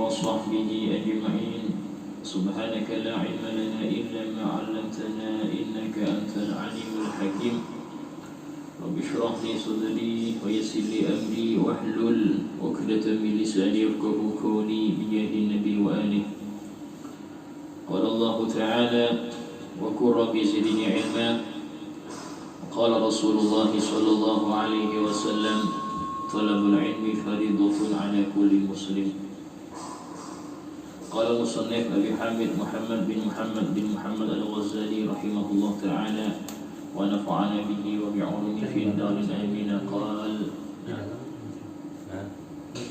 وصحبه أجمعين. سبحانك لا علم لنا إلا ما علمتنا إنك أنت العليم الحكيم. رب اشرح لي صدري ويسر لي أمري واحلل عقدة من لساني يفقهوا قولي بجاه النبي وآله. قال الله تعالى وقل رب زدني علما. قال رسول الله صلى الله عليه وسلم طلب العلم فريضة على كل مسلم. قال المصنف أبي حامد محمد بن محمد الغزالي رحمه الله تعالى ونفعنا به وبعلومه في الدار آمين. قال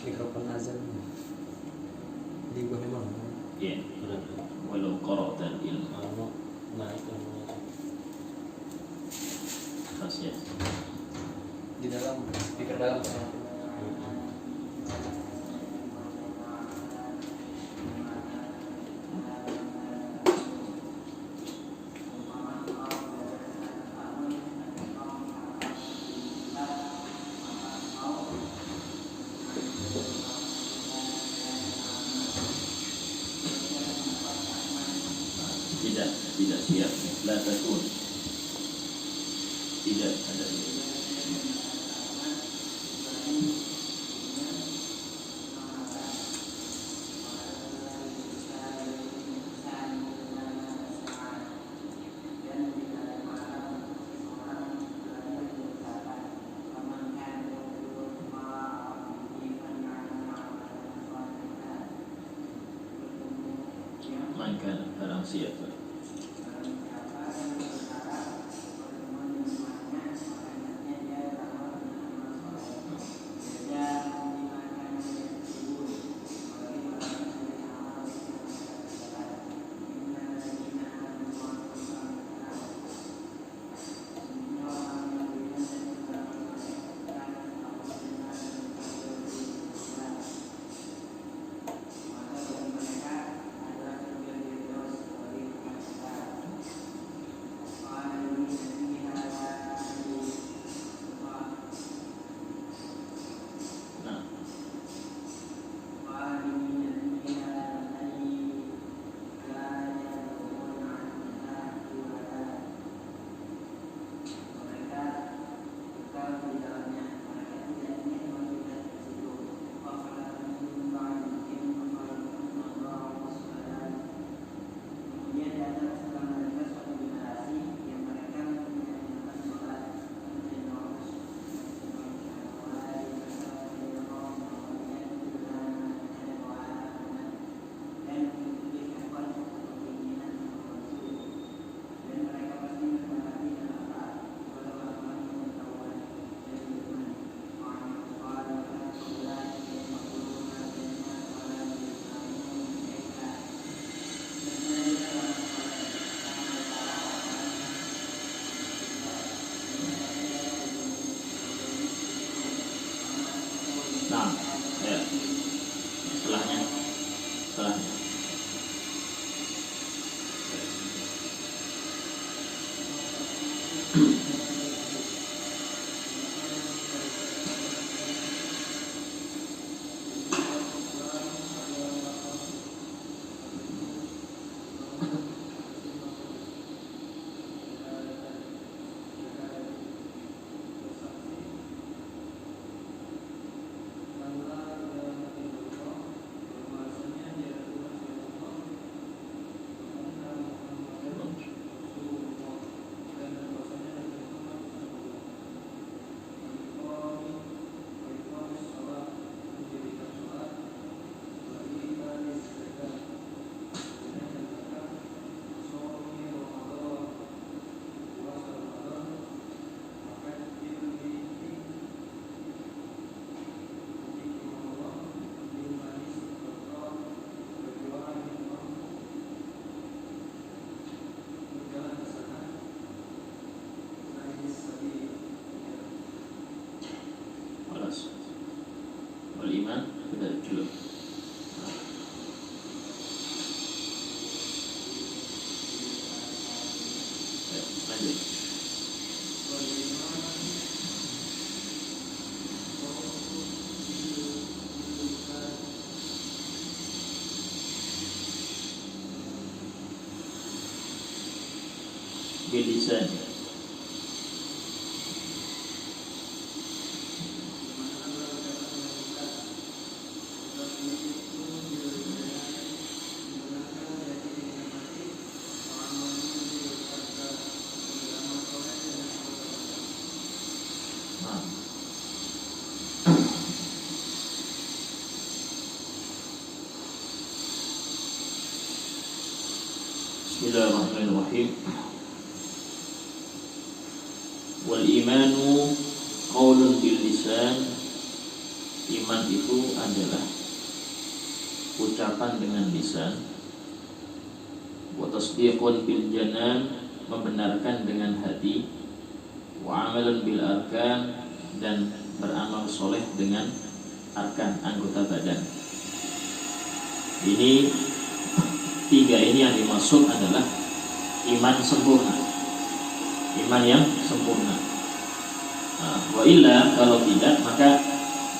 mikrofon azan di bawah mana? Ya, walau qara'ta ilmu Naik khas ya. di dalam speaker dalam. Tidak siap, la takun. Tidak ada. Mainkan barang siapa. Nah, ya. Setelahnya. Beriman sudah cukup. Lanjut. bil lisan. Bismillahirrahmanirrahim. Wal imanu qaulun bil lisan. Iman itu adalah ucapan dengan lisan. Wa tasdiqun bil janan, membenarkan dengan hati. Wa amalun bil arkan, dan beramal soleh dengan arkan, anggota badan. Ini tiga ini yang dimaksud adalah iman sempurna, iman yang sempurna. Wa illa, kalau tidak, maka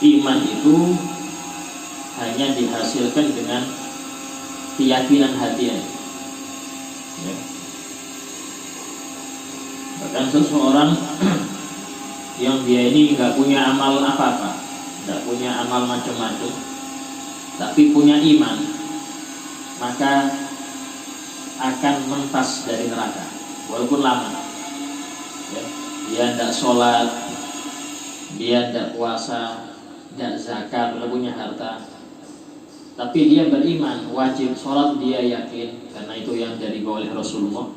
iman itu hanya dihasilkan dengan keyakinan hati aja. Ya. Bahkan seseorang yang dia ini nggak punya amal apa-apa, nggak punya amal macam-macam, tapi punya iman, maka akan mentas dari neraka walaupun lama. Ya. Dia tidak sholat, dia tidak puasa, tidak zakat, tidak punya harta, tapi dia beriman, wajib sholat dia yakin, karena itu yang dibawa oleh Rasulullah.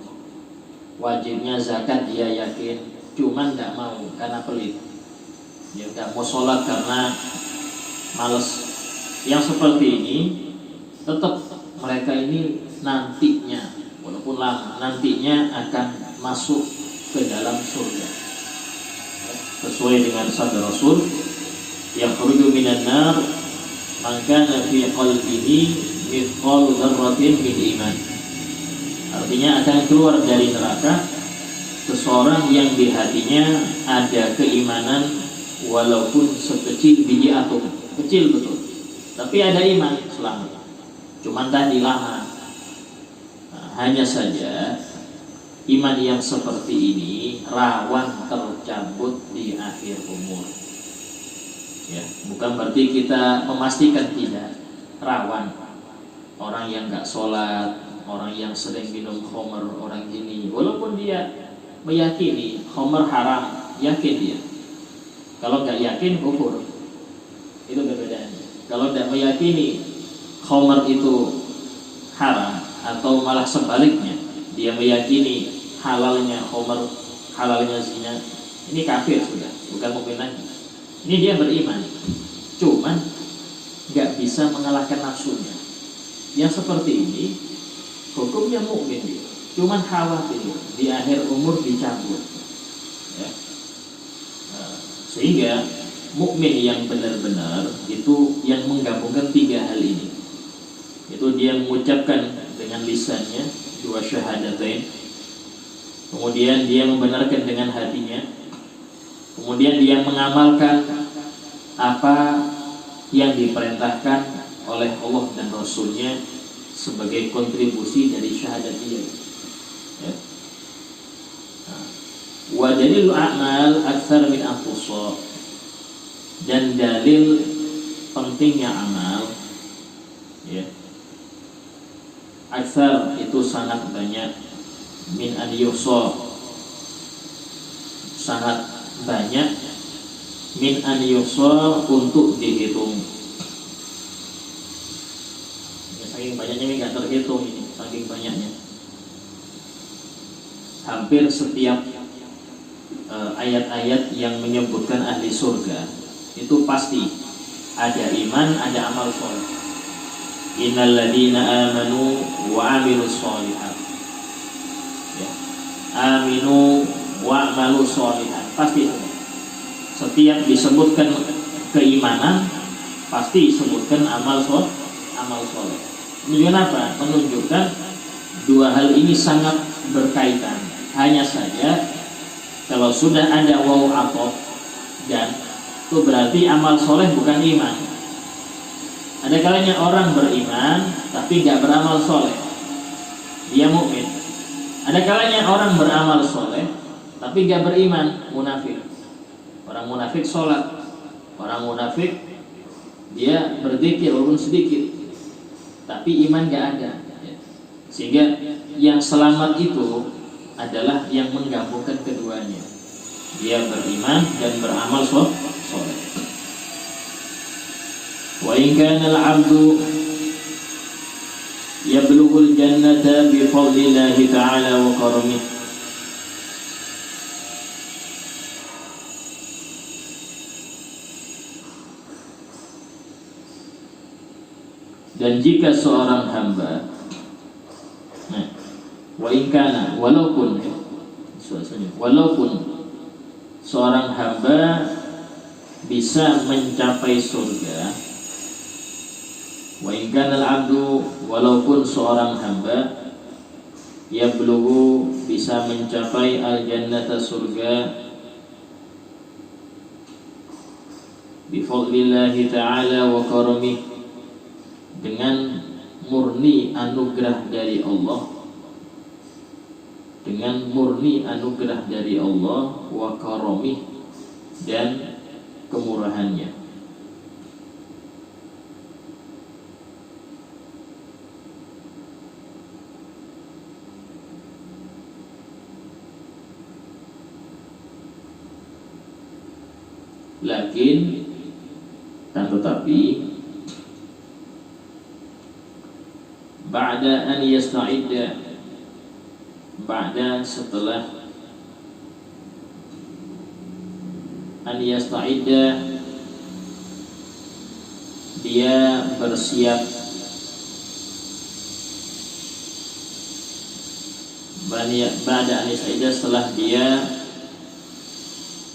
Wajibnya zakat dia yakin, cuman tidak mau karena pelit. Dia tidak mau sholat karena males. Yang seperti ini tetap mereka ini nantinya, walaupun lama, nantinya akan masuk ke dalam surga. Sesuai dengan sabda Rasul, yakhruju minan nar man kana fi qalbihi mithqalu dzarratin min iman. Artinya akan keluar dari neraka seseorang yang di hatinya ada keimanan walaupun sekecil biji atom, kecil betul, tapi ada iman, selamat. Cuman tadi lama. Hanya saja iman yang seperti ini rawan tercabut di akhir umur. Ya, bukan berarti kita memastikan tidak, rawan. Orang yang nggak sholat, orang yang sering minum khamr, orang ini, walaupun dia meyakini khamr haram, yakin dia. Kalau nggak yakin kufur, itu perbedaannya. Kalau tidak meyakini khamr itu haram, atau malah sebaliknya, dia meyakini halalnya khamr, halalnya zina, ini kafir sudah, bukan mukmin lagi. Ini dia beriman, cuman nggak bisa mengalahkan nafsunya. Yang seperti ini hukumnya mukmin dia, cuman khawatir di akhir umur dicabut. Ya. Sehingga mukmin yang benar-benar itu yang menggabungkan tiga hal ini. Itu dia mengucapkan dengan lisannya dua syahadatain, kemudian dia membenarkan dengan hatinya, kemudian dia mengamalkan apa yang diperintahkan oleh Allah dan Rasulnya sebagai kontribusi dari syahadat dia. Ya. Wa dalil a'mal aktsar min anfusa, dan dalil pentingnya amal, ya, aktsar itu sangat banyak, min an yuhsa sangat banyak, min an yuhsa untuk dihitung. Ya, saking banyaknya ini nggak terhitung ini, saking banyaknya. Hampir setiap ayat-ayat yang menyebutkan ahli surga itu pasti ada iman, ada amal soleh. Innal ladzina amanu wa amilus sholihat. Ya. Aminu wa amalus sholihat. Pasti itu. Setiap disebutkan keimanan pasti disebutkan amal soleh. Menunjukkan apa? Menunjukkan dua hal ini sangat berkaitan. Hanya saja kalau sudah ada waw atau dan, itu berarti amal soleh bukan iman. Ada kalanya orang beriman tapi nggak beramal soleh, dia mukmin. Ada kalanya orang beramal soleh tapi gak beriman, munafik. Orang munafik sholat, orang munafik dia berzikir walaupun sedikit, tapi iman gak ada. Sehingga yang selamat itu adalah yang menggabungkan keduanya. Dia beriman dan beramal soleh. Wa in kana al-'abdu yablughul jannata bi fadlillahi ta'ala wa karamih. Dan jika seorang hamba, wa in kana, walaupun seorang hamba bisa mencapai surga, wa in kana al-'abdu, walaupun seorang hamba yablughu, bisa mencapai al-jannata, surga, bi fadlillahi ta'ala wa karamih, dengan murni anugerah dari Allah, dengan murni anugerah dari Allah, wa karamih, dan kemurahannya. Lakin dan tetapi ba'da an yasta'idda, ba'da setelah an yasta'idda dia bersiap, ba'da an yasta'idda setelah dia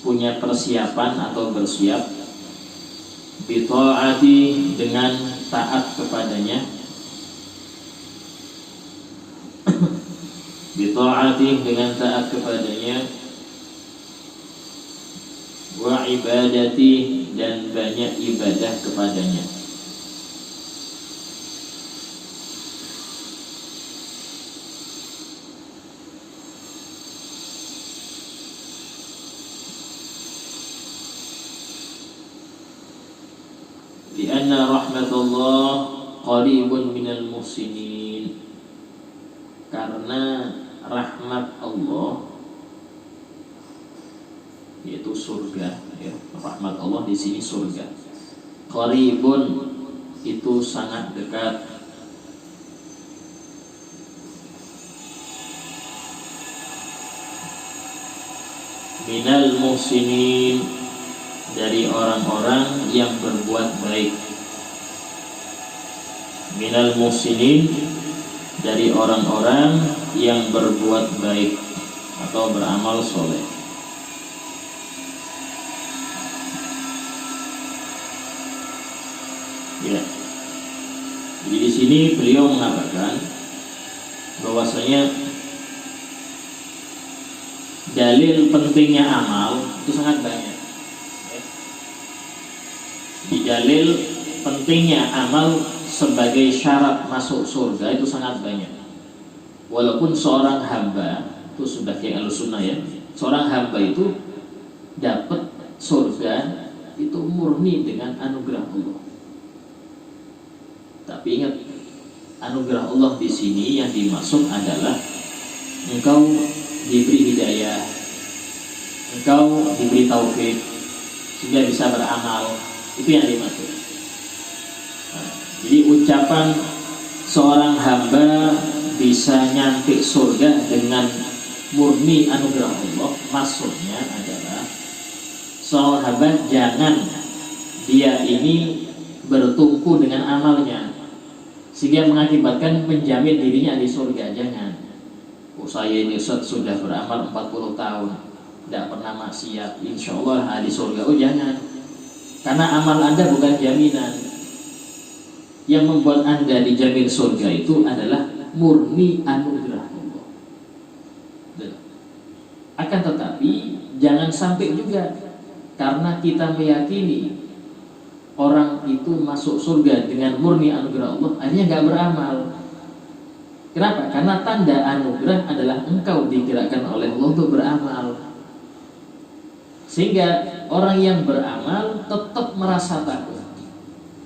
punya persiapan atau bersiap, bi ta'ati, dengan taat kepadanya, bita'atih, dengan taat kepadanya, wa ibadati, dan banyak ibadah kepadanya. Di anna rahmatullah qaribun minal muhsinin, karena rahmat Allah yaitu surga, ya. Rahmat Allah di sini surga. Qaribun itu sangat dekat. Minal muhsinin, dari orang-orang yang berbuat baik. Minal muhsinin, dari orang-orang yang berbuat baik atau beramal soleh. Ya. Jadi di sini beliau mengatakan bahwasanya dalil pentingnya amal itu sangat banyak. Di dalil pentingnya amal sebagai syarat masuk surga itu sangat banyak. Walaupun seorang hamba itu sudah kayak Ahlussunnah, ya, seorang hamba itu dapat surga itu murni dengan anugerah Allah. Tapi ingat, anugerah Allah di sini yang dimaksud adalah engkau diberi hidayah, engkau diberi taufik sehingga bisa beramal, itu yang dimaksud. Jadi ucapan seorang hamba bisa nyampe surga dengan murni anugerah Allah, maksudnya adalah seorang hamba jangan dia ini bertumpu dengan amalnya sehingga mengakibatkan menjamin dirinya di surga. Jangan. Oh, saya ini Ustaz sudah beramal 40 tahun tidak pernah maksiat, insya Allah di surga. Oh, jangan, karena amal Anda bukan jaminan. Yang membuat Anda dijamin surga itu adalah murni anugerah Allah. Akan tetapi jangan sampai juga karena kita meyakini orang itu masuk surga dengan murni anugerah Allah, akhirnya nggak beramal. Kenapa? Karena tanda anugerah adalah engkau digerakkan oleh Allah untuk beramal. Sehingga orang yang beramal tetap merasa takut.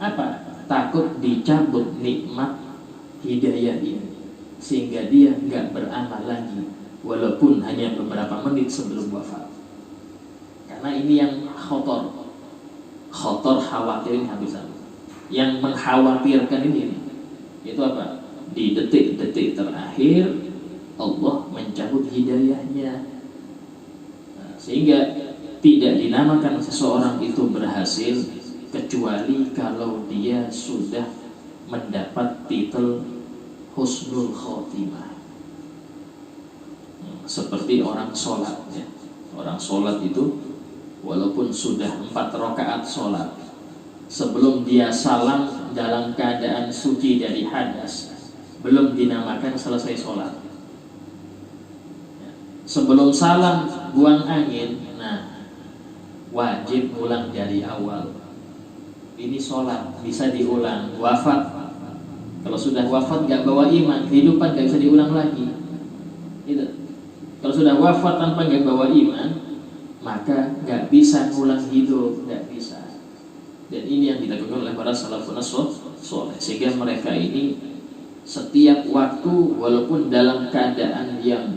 Apa? Takut dicabut nikmat hidayah ini, sehingga dia nggak beramal lagi, walaupun hanya beberapa menit sebelum wafat. Karena ini yang khotor khawatirin habis-habis. Yang mengkhawatirkan ini itu apa? Di detik-detik terakhir Allah mencabut hidayahnya. Sehingga tidak dinamakan seseorang itu berhasil kecuali kalau dia sudah mendapat titel husnul khotimah. Seperti orang sholat ya. Orang sholat itu walaupun sudah 4 rakaat sholat, sebelum dia salam dalam keadaan suci dari hadas, belum dinamakan selesai sholat. Sebelum salam buang angin, nah wajib ulang dari awal. Ini sholat bisa diulang. Wafat, kalau sudah wafat gak bawa iman, kehidupan gak bisa diulang lagi gitu. Kalau sudah wafat tanpa gak bawa iman, maka gak bisa ngulang hidup, gak bisa. Dan ini yang dilakukan oleh para salafun saleh, sehingga mereka ini setiap waktu walaupun dalam keadaan yang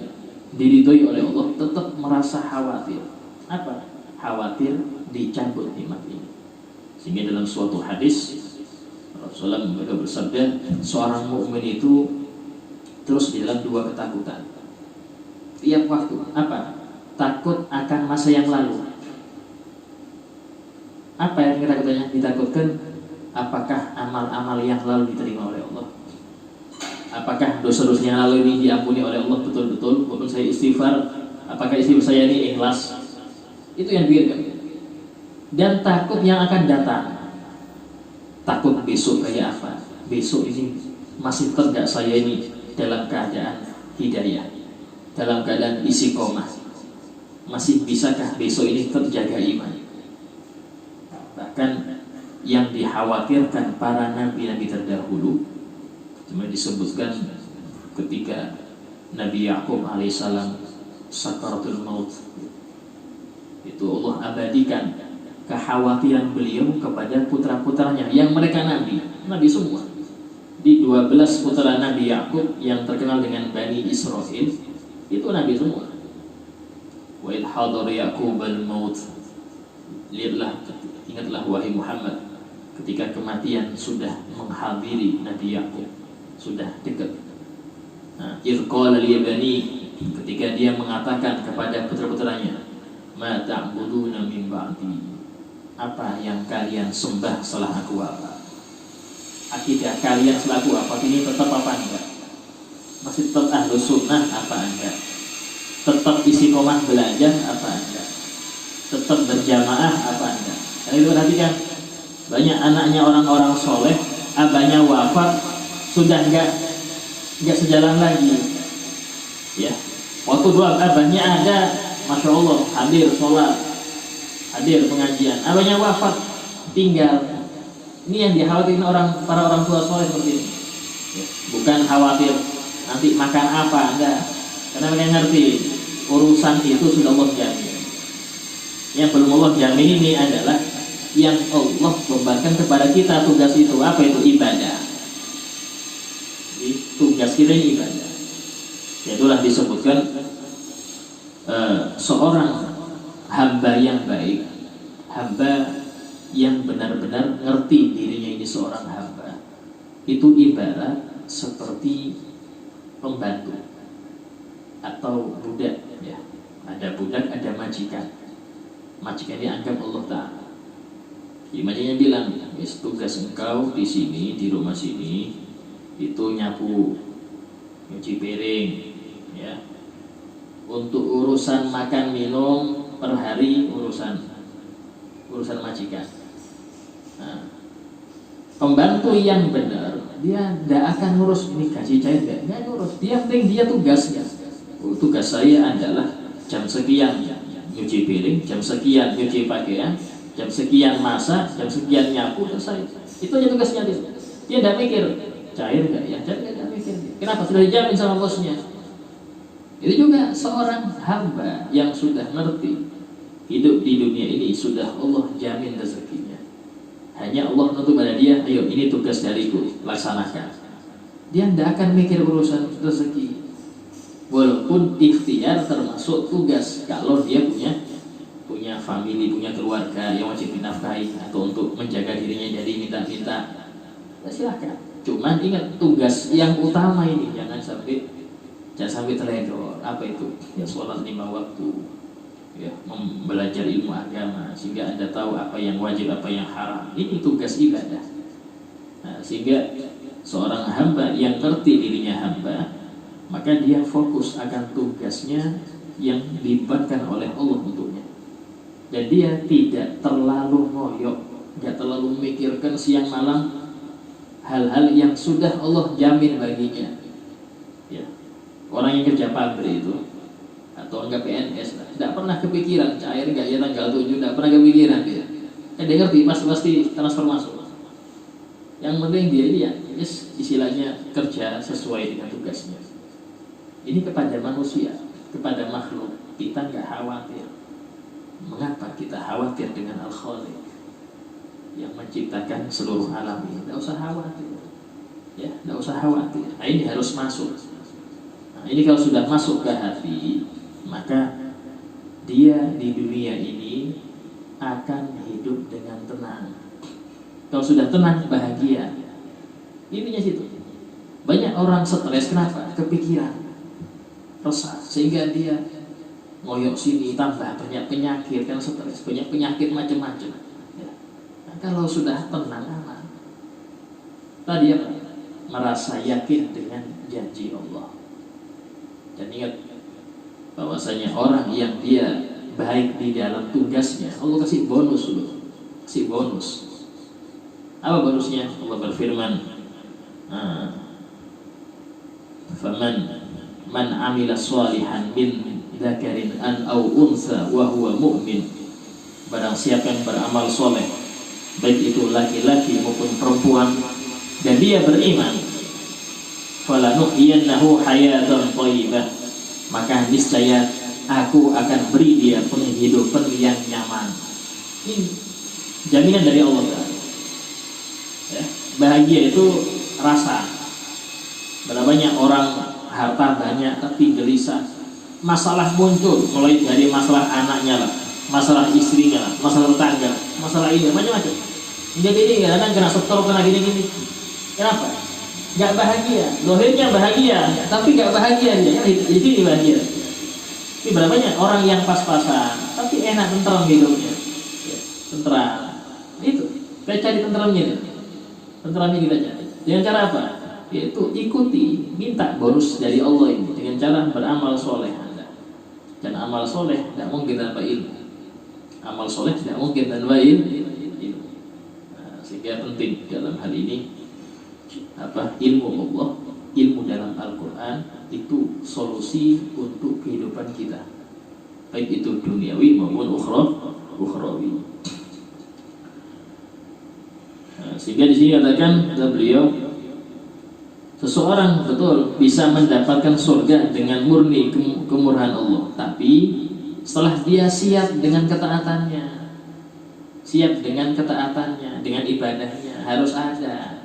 diridhoi oleh Allah tetap merasa khawatir. Apa? Khawatir dicabut nikmat ini. Sehingga dalam suatu hadis Rasulullah bersabda, seorang mukmin itu terus di dalam 2 ketakutan tiap waktu. Apa? Takut akan masa yang lalu. Apa yang ketakutannya? Ditakutkan apakah amal-amal yang lalu diterima oleh Allah, apakah dosa-dosa yang lalu ini diampuni oleh Allah betul-betul, walaupun saya istighfar, apakah istighfar saya ini ikhlas. Itu yang dipikirkan. Dan takut yang akan datang. Takut besok kayak apa, besok ini masih tegak saya ini dalam keadaan hidayah, dalam keadaan istiqomah, masih bisakah besok ini terjaga iman. Bahkan yang dikhawatirkan para nabi-nabi terdahulu, cuma disebutkan ketika Nabi Yakub alaihissalam sakaratul maut, itu Allah abadikan kekhawatiran beliau kepada putra-putranya yang mereka nabi semua. Di 12 putra Nabi Yakub yang terkenal dengan Bani Israel itu nabi semua. Wa idh hadara Yaqub al-maut, lihatlah, ingatlah wahai Muhammad, ketika kematian sudah menghadiri Nabi Yakub, sudah dekat. Idh qala li bani, ketika dia mengatakan kepada putra-putranya, ma ta'buduna min ba'di, apa yang kalian sembah setelah aku wafat? Akidah kalian setelah aku wafat ini tetap apa enggak? Masih tetap ahlus sunnah apa enggak? Tetap istiqomah belajar apa enggak? Tetap berjamaah apa enggak? Karena itu perhatikan, banyak anaknya orang-orang soleh, abahnya wafat, sudah enggak sejalan lagi. Ya, waktu dua abahnya ada, masya Allah, hadir sholat, hadir pengajian, abahnya wafat, tinggal. Ini yang dikhawatirkan para orang tua soleh seperti ini. Ya, bukan khawatir nanti makan apa, enggak. Karena mereka ngerti urusan itu sudah Allah jamin. Yang belum Allah jamin ini adalah yang Allah bebankan kepada kita tugas itu. Apa itu? Ibadah. Jadi, tugas kita ini ibadah. Itulah disebutkan seorang hamba yang baik, hamba yang benar-benar ngerti dirinya ini seorang hamba, itu ibarat seperti pembantu atau budak ya. Ada budak, ada majikan. Majikan ini anggap Allah Ta'ala. Majikannya bilang, tugas engkau di sini, di rumah sini, itu nyapu, nyuci piring ya. Untuk urusan makan minum per hari urusan majikan. Nah, pembantu yang benar, dia tidak akan ngurus ini gaji cair, nggak ngurus. Dia penting dia tugasnya. Tugas saya adalah jam sekian nyuci piring, jam sekian nyuci pakaian, jam sekian masak, jam sekian nyapu, selesai. Itu aja tugasnya dia. Dia tidak mikir cair nggak ya? Cair nggak mikir. Kenapa? Sudah dijamin sama bosnya. Itu juga seorang hamba yang sudah ngerti hidup di dunia ini sudah Allah jamin rezekinya. Hanya Allah menuntut pada dia, ayo ini tugas dariku, laksanakan. Dia tidak akan mikir urusan rezeki. Walaupun ikhtiar termasuk tugas kalau dia punya family, punya keluarga yang wajib dinafkahi atau untuk menjaga dirinya dari minta-minta, ya silakan. Cuman ingat tugas yang utama ini jangan sampai teledor. Apa itu? Ya sholat 5 waktu, ya belajar ilmu agama sehingga Anda tahu apa yang wajib, apa yang haram. Ini tugas ibadah. Nah, sehingga seorang hamba yang ngerti dirinya hamba, maka dia fokus akan tugasnya yang dibebankan oleh Allah untuknya. Dan dia tidak terlalu ngoyok, tidak terlalu memikirkan siang malam hal-hal yang sudah Allah jamin baginya. Ya. Orang yang kerja pabrik itu atau enggak PNS, tidak pernah kepikiran cair enggak ya tanggal 7, tidak pernah kepikiran dia. Dia ngerti pasti transfer masuk. Yang penting dia ini ya, istilahnya kerja sesuai dengan tugasnya. Ini kepada manusia, kepada makhluk kita enggak khawatir. Mengapa kita khawatir dengan Al-Khaliq yang menciptakan seluruh alam ini? Tidak usah khawatir. Ya, tidak usah khawatir. Nah, ini harus masuk. Nah, ini kalau sudah masuk ke hati, maka dia di dunia ini akan hidup dengan tenang. Kalau sudah tenang, bahagia. Intinya situ. Banyak orang stres, kenapa? Kepikiran, resah, sehingga dia ngoyok sini, tambah banyak penyakit karena stres, banyak penyakit macam-macam. Ya. Nah, kalau sudah tenang, aman. Tadi apa? Merasa yakin dengan janji Allah. Dan ingat bahwasanya orang yang dia baik di dalam tugasnya, Allah kasih bonus dulu, kasih bonus. Apa bonusnya? Allah berfirman, "Man amila shalihan min dzakarin aw unsa wa huwa mu'min." Barang siapa yang beramal soleh, baik itu laki-laki maupun perempuan, dan dia beriman, falanuhyiyannahu hayatan thayyibah, maka niscaya aku akan beri dia penghidupan yang nyaman. Ini jaminan dari Allah Ta'ala. Ya, bahagia itu rasa. Berapa banyak orang harta banyak tapi gelisah, masalah muncul mulai dari masalah anaknya lah, masalah istrinya lah, masalah tetangga, masalah ini macam-macam. Jadi ini kadang kena setor, kena gini-gini. Kenapa? Gak bahagia, dohirnya bahagia, tapi gak bahagia dia. Di sini bahagia. Tapi berapa banyak orang yang pas-pasan, tapi enak, tentram hidupnya, ya, tentram. Itu, kita cari tentramnya. Tentramnya kita cari. Dengan cara apa? Yaitu ikuti, minta bonus dari Allah ini dengan cara beramal soleh Anda. Dan amal soleh tidak mungkin tanpa ilmu. Amal soleh tidak mungkin tanpa ilmu. Nah, sehingga penting dalam hal ini ilmu Allah, ilmu dalam Al-Quran itu solusi untuk kehidupan kita, baik itu duniawi maupun ukhrawi. Nah, sehingga di sini katakan beliau, seseorang betul bisa mendapatkan surga dengan murni kemurahan Allah, tapi setelah dia siap dengan ketaatannya, dengan ibadahnya harus ada.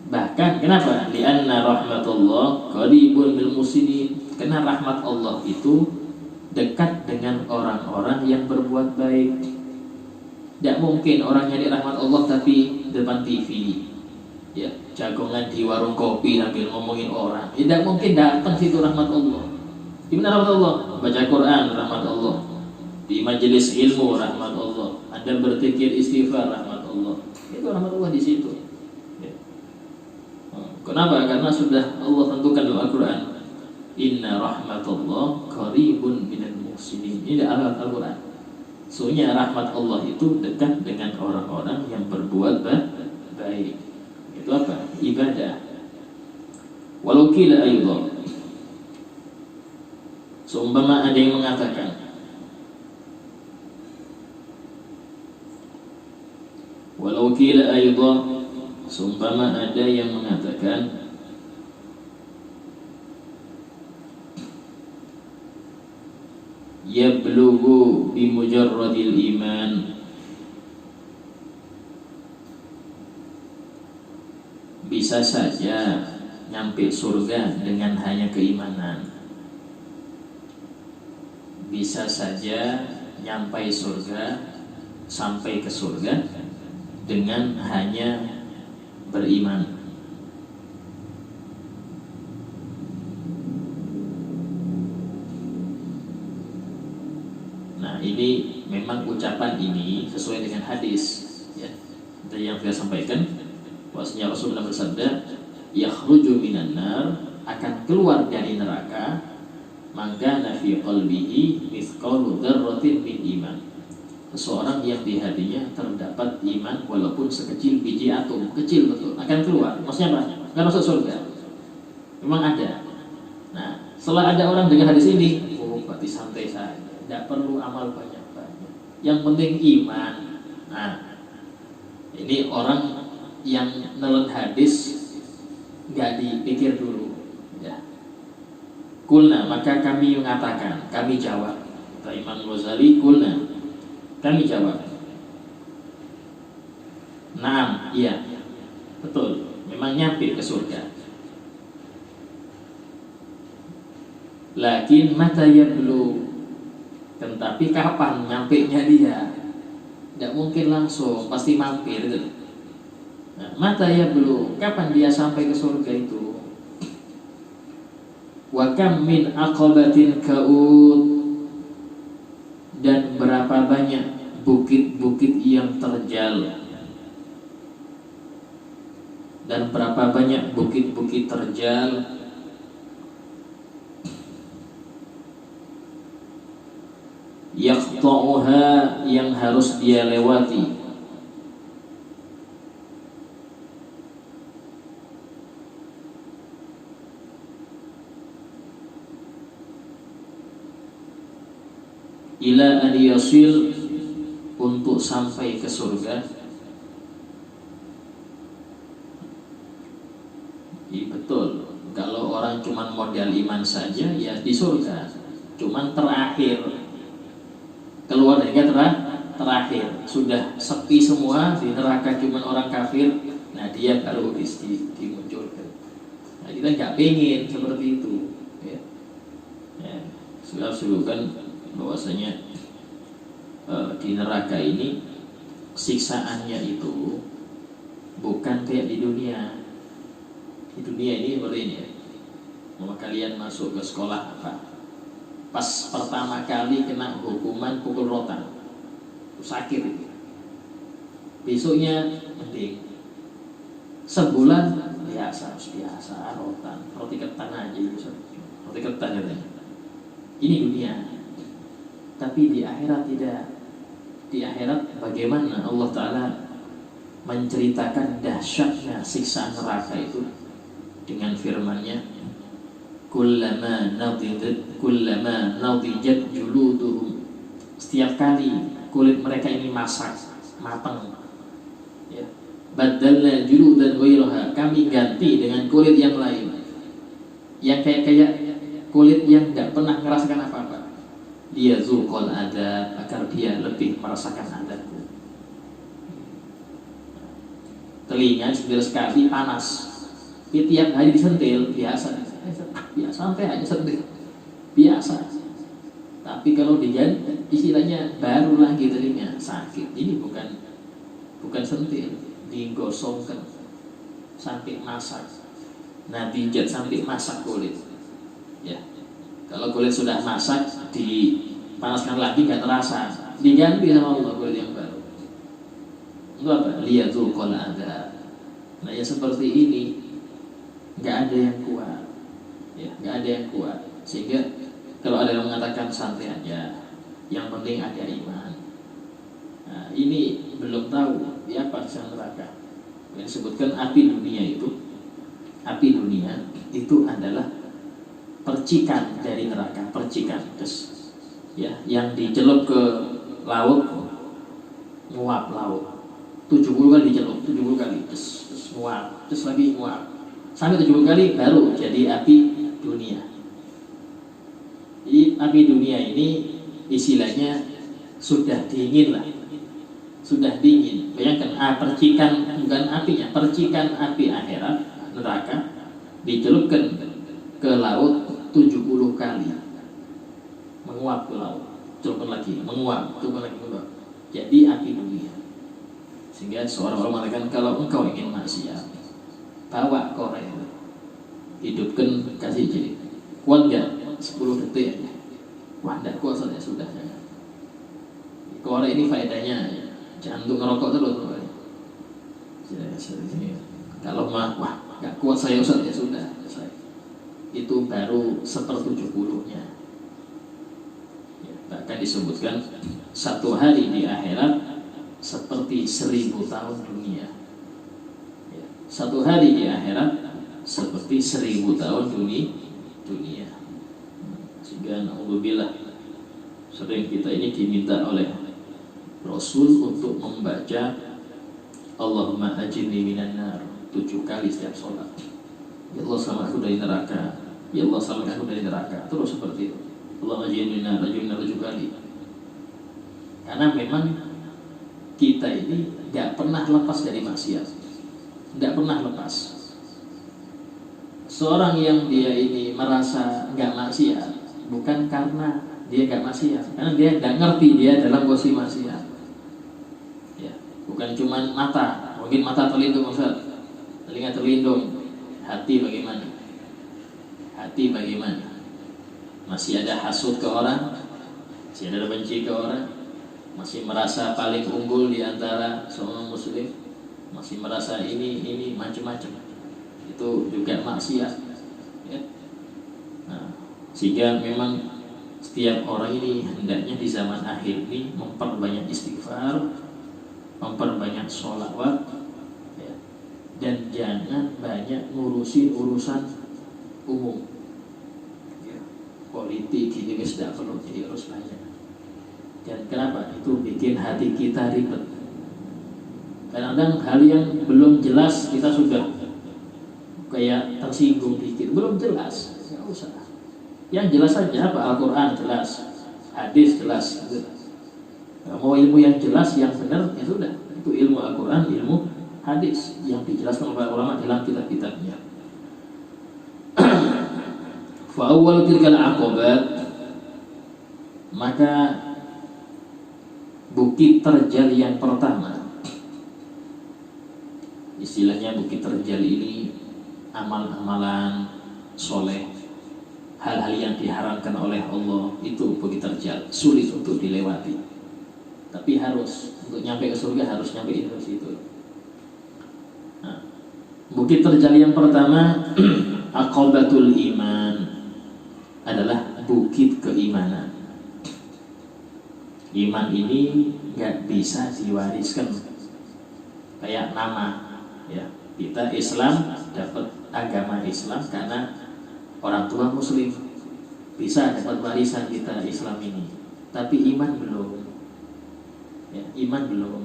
Bahkan kenapa? Lianna rahmatullah qaribun bil muslimin. Karena rahmat Allah itu dekat dengan orang-orang yang berbuat baik. Tidak mungkin orang nyari rahmat Allah tapi depan TV, ya, jagongan di warung kopi sambil ngomongin orang. Tidak mungkin datang situ rahmat Allah. Gimana rahmat Allah? Baca Quran rahmat Allah. Di majelis ilmu rahmat Allah. Anda berzikir istighfar rahmat Allah. Itu rahmat Allah di situ. Kenapa? Karena sudah Allah tentukan dalam Al-Quran, inna rahmatullah qaribun minal muhsinin. Ini dalam Al-Quran. Sesungguhnya rahmat Allah itu dekat dengan orang-orang yang berbuat baik. Itu apa? Ibadah. Walau kila ayyudah, seumpama ada yang mengatakan, walau kila ayyudah, Seumpama ada yang mengatakan yablughu bimujarradil iman, bisa saja nyampe surga dengan hanya keimanan. Bisa saja nyampe surga, sampai ke surga dengan hanya beriman. Nah, ini memang ucapan ini sesuai dengan hadis, ya. Dari yang saya sampaikan, bahwasanya Rasulullah bersabda, yakhruju minan nar, akan keluar dari neraka, maka fi qalbihi mithqalu dzarratin min iman. Seseorang yang di hatinya terdapat iman walaupun sekecil biji atom, kecil betul, akan keluar. Maksudnya apa? Akan masuk surga. Memang ada. Nah, setelah ada orang dengan hadis ini, oh berarti santai saja, tidak perlu amal banyak-banyak. Yang penting iman. Nah, ini orang yang nelen hadis nggak dipikir dulu, ya. Kulna, maka kami mengatakan, kami jawab. Kata Imam Ghazali, kulna, kami jawab. Naam, iya, betul, memang nyampe ke surga. Lakin mata yablu, tetapi kapan nyampe-nya dia? Tidak mungkin langsung, pasti mampir gitu. Nah, mata yablu, kapan dia sampai ke surga itu? Wa kam min aqabatin ka'ud, dan berapa banyak bukit-bukit yang terjal, dan berapa banyak bukit-bukit terjal yaqta'uha, yang harus dia lewati. Ila an yasil, untuk sampai ke surga. Betul, kalau orang cuma modal iman saja ya di surga, cuman terakhir keluar dari terakhir sudah sepi semua, di neraka cuma orang kafir. Nah, dia baru dimunculkan. Nah, kita nggak pengen seperti itu, ya. Ya, sudah kan bahwasanya di neraka ini siksaannya itu bukan kayak di dunia. Di dunia ini seperti ini, ya. Mau kalian masuk ke sekolah apa? Pas pertama kali kena hukuman pukul rotan, sakit itu. Besoknya mending. Sebulan biasa rotan, roti ketan aja itu, roti ketan katanya. Ini dunia. Tapi di akhirat tidak. Di akhirat bagaimana Allah Ta'ala menceritakan dahsyatnya siksa neraka itu dengan firman-Nya, kullama nadijat juluduhum, setiap kali kulit mereka ini matang, ya, badalna juludan ghairaha, kami ganti dengan kulit yang lain, yang kayak kulit yang tidak pernah merasakan apa-apa. Dia zulqal adab, agar dia lebih merasakan adabku. Telinga sudah sekali panas, tiap hari disentil, biasa sampai aja sentil, biasa. Tapi kalau diganti, istilahnya baru lagi telinga sakit. Ini bukan sentil, digosongkan sampai masak. Nah, dijat sampai masak kulit, ya. Kalau kulit sudah masak, dipanaskan lagi nggak terasa, diganti sama Allah kulit yang baru. Itu apa? Liyatul qala ada. Nah, ya seperti ini nggak ada yang kuat, ya, nggak ada yang kuat. Sehingga kalau ada yang mengatakan santai aja, yang penting ada iman. Nah, ini belum tahu ya apa siksa neraka. Yang disebutkan api dunia itu adalah percikan dari neraka, percikan, ya, yang dicelup ke laut, nguap laut. 70 kali dicelup, 70 kali, terus nguap, terus lagi nguap, sampai 70 kali baru jadi api dunia. Jadi api dunia ini istilahnya sudah dingin lah, sudah dingin. Bayangkan percikan, bukan apinya, percikan api akhirat neraka dicelupkan ke laut 70 kali, menguap ke laut, celupkan lagi, menguap, celupkan lagi, menguap. Jadi api dunia. Sehingga seorang orang mengatakan kalau engkau ingin maksiat, bawa korek, hidupkan, kasih jadi kuat gak? 10 detik aja. Wah, tidak kuat saja, sudah. Korek ini faedahnya jangan untuk ngerokok terus. Kalau mah, wah, gak kuat saya Ustaz, ya sudah. Itu baru 1/70-nya. Bahkan disebutkan satu hari di akhirat seperti 1000 tahun dunia. Satu hari di akhirat seperti 1000 tahun dunia. Sehingga na'udzubillah, sering kita ini diminta oleh Rasul untuk membaca Allahumma ajirni minan nar 7 kali setiap sholat. Ya Allah selamatkan aku dari neraka. Ya Allah selamatkan aku dari neraka. Terus seperti itu. Allah ajirni minan nar 7 kali. Karena memang kita ini tidak pernah lepas dari maksiat, tidak pernah lepas. Seorang yang dia ini merasa nggak maksiat, bukan karena dia nggak maksiat, karena dia nggak ngerti dia dalam posisi maksiat. Ya, bukan cuma mata, mungkin mata terlindung, Ustaz, telinga terlindung, hati bagaimana? Hati bagaimana? Masih ada hasud ke orang, masih ada benci ke orang, masih merasa paling unggul di antara semua muslim, masih merasa ini macam-macam, itu juga maksiat, ya. Nah, sehingga memang setiap orang ini hendaknya di zaman akhir ini memperbanyak istighfar, memperbanyak sholawat, ya, dan jangan banyak ngurusin urusan umum, ya. Politik ini sudah perlu jadi harus banyak. Dan kenapa? Itu bikin hati kita ribet. Kadang-kadang hal yang belum jelas kita sudah kayak tersinggung dikit, belum jelas, nggak usah. Yang jelas saja apa? Al-Quran jelas, hadis jelas. Mau ilmu yang jelas, yang benar, ya sudah. Itu ilmu Al-Quran, ilmu hadis yang dijelaskan oleh ulama dalam kitab-kitabnya. Fa awwal tilkal aqabat, maka bukit terjal yang pertama, istilahnya bukit terjal ini amal-amalan soleh, hal-hal yang diharamkan oleh Allah, itu bukit terjal, sulit untuk dilewati. Tapi harus, untuk nyampe ke surga harus nyampe itu situ. Nah, bukit terjal yang pertama aqabatul iman, adalah bukit keimanan. Iman ini nggak bisa diwariskan kayak nama, ya. Kita Islam, dapat agama Islam karena orang tua Muslim, bisa dapat warisan kita Islam ini. Tapi iman belum, ya, iman belum.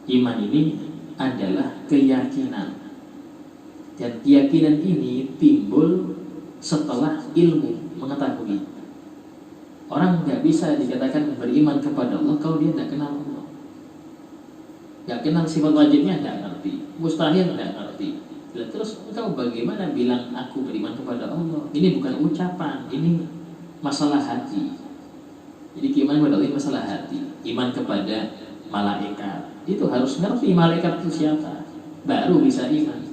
Iman ini adalah keyakinan, dan keyakinan ini timbul setelah ilmu, mengetahui. Orang nggak bisa dikatakan beriman kepada Allah kalau dia tidak kenal Allah, nggak kenal sifat wajibnya, nggak ngerti, mustahil nggak ngerti. Terus engkau bagaimana bilang aku beriman kepada Allah? Ini bukan ucapan, ini masalah hati. Jadi keimanan kepada Allah ini masalah hati. Iman kepada malaikat itu harus ngerti malaikat itu siapa, baru bisa iman.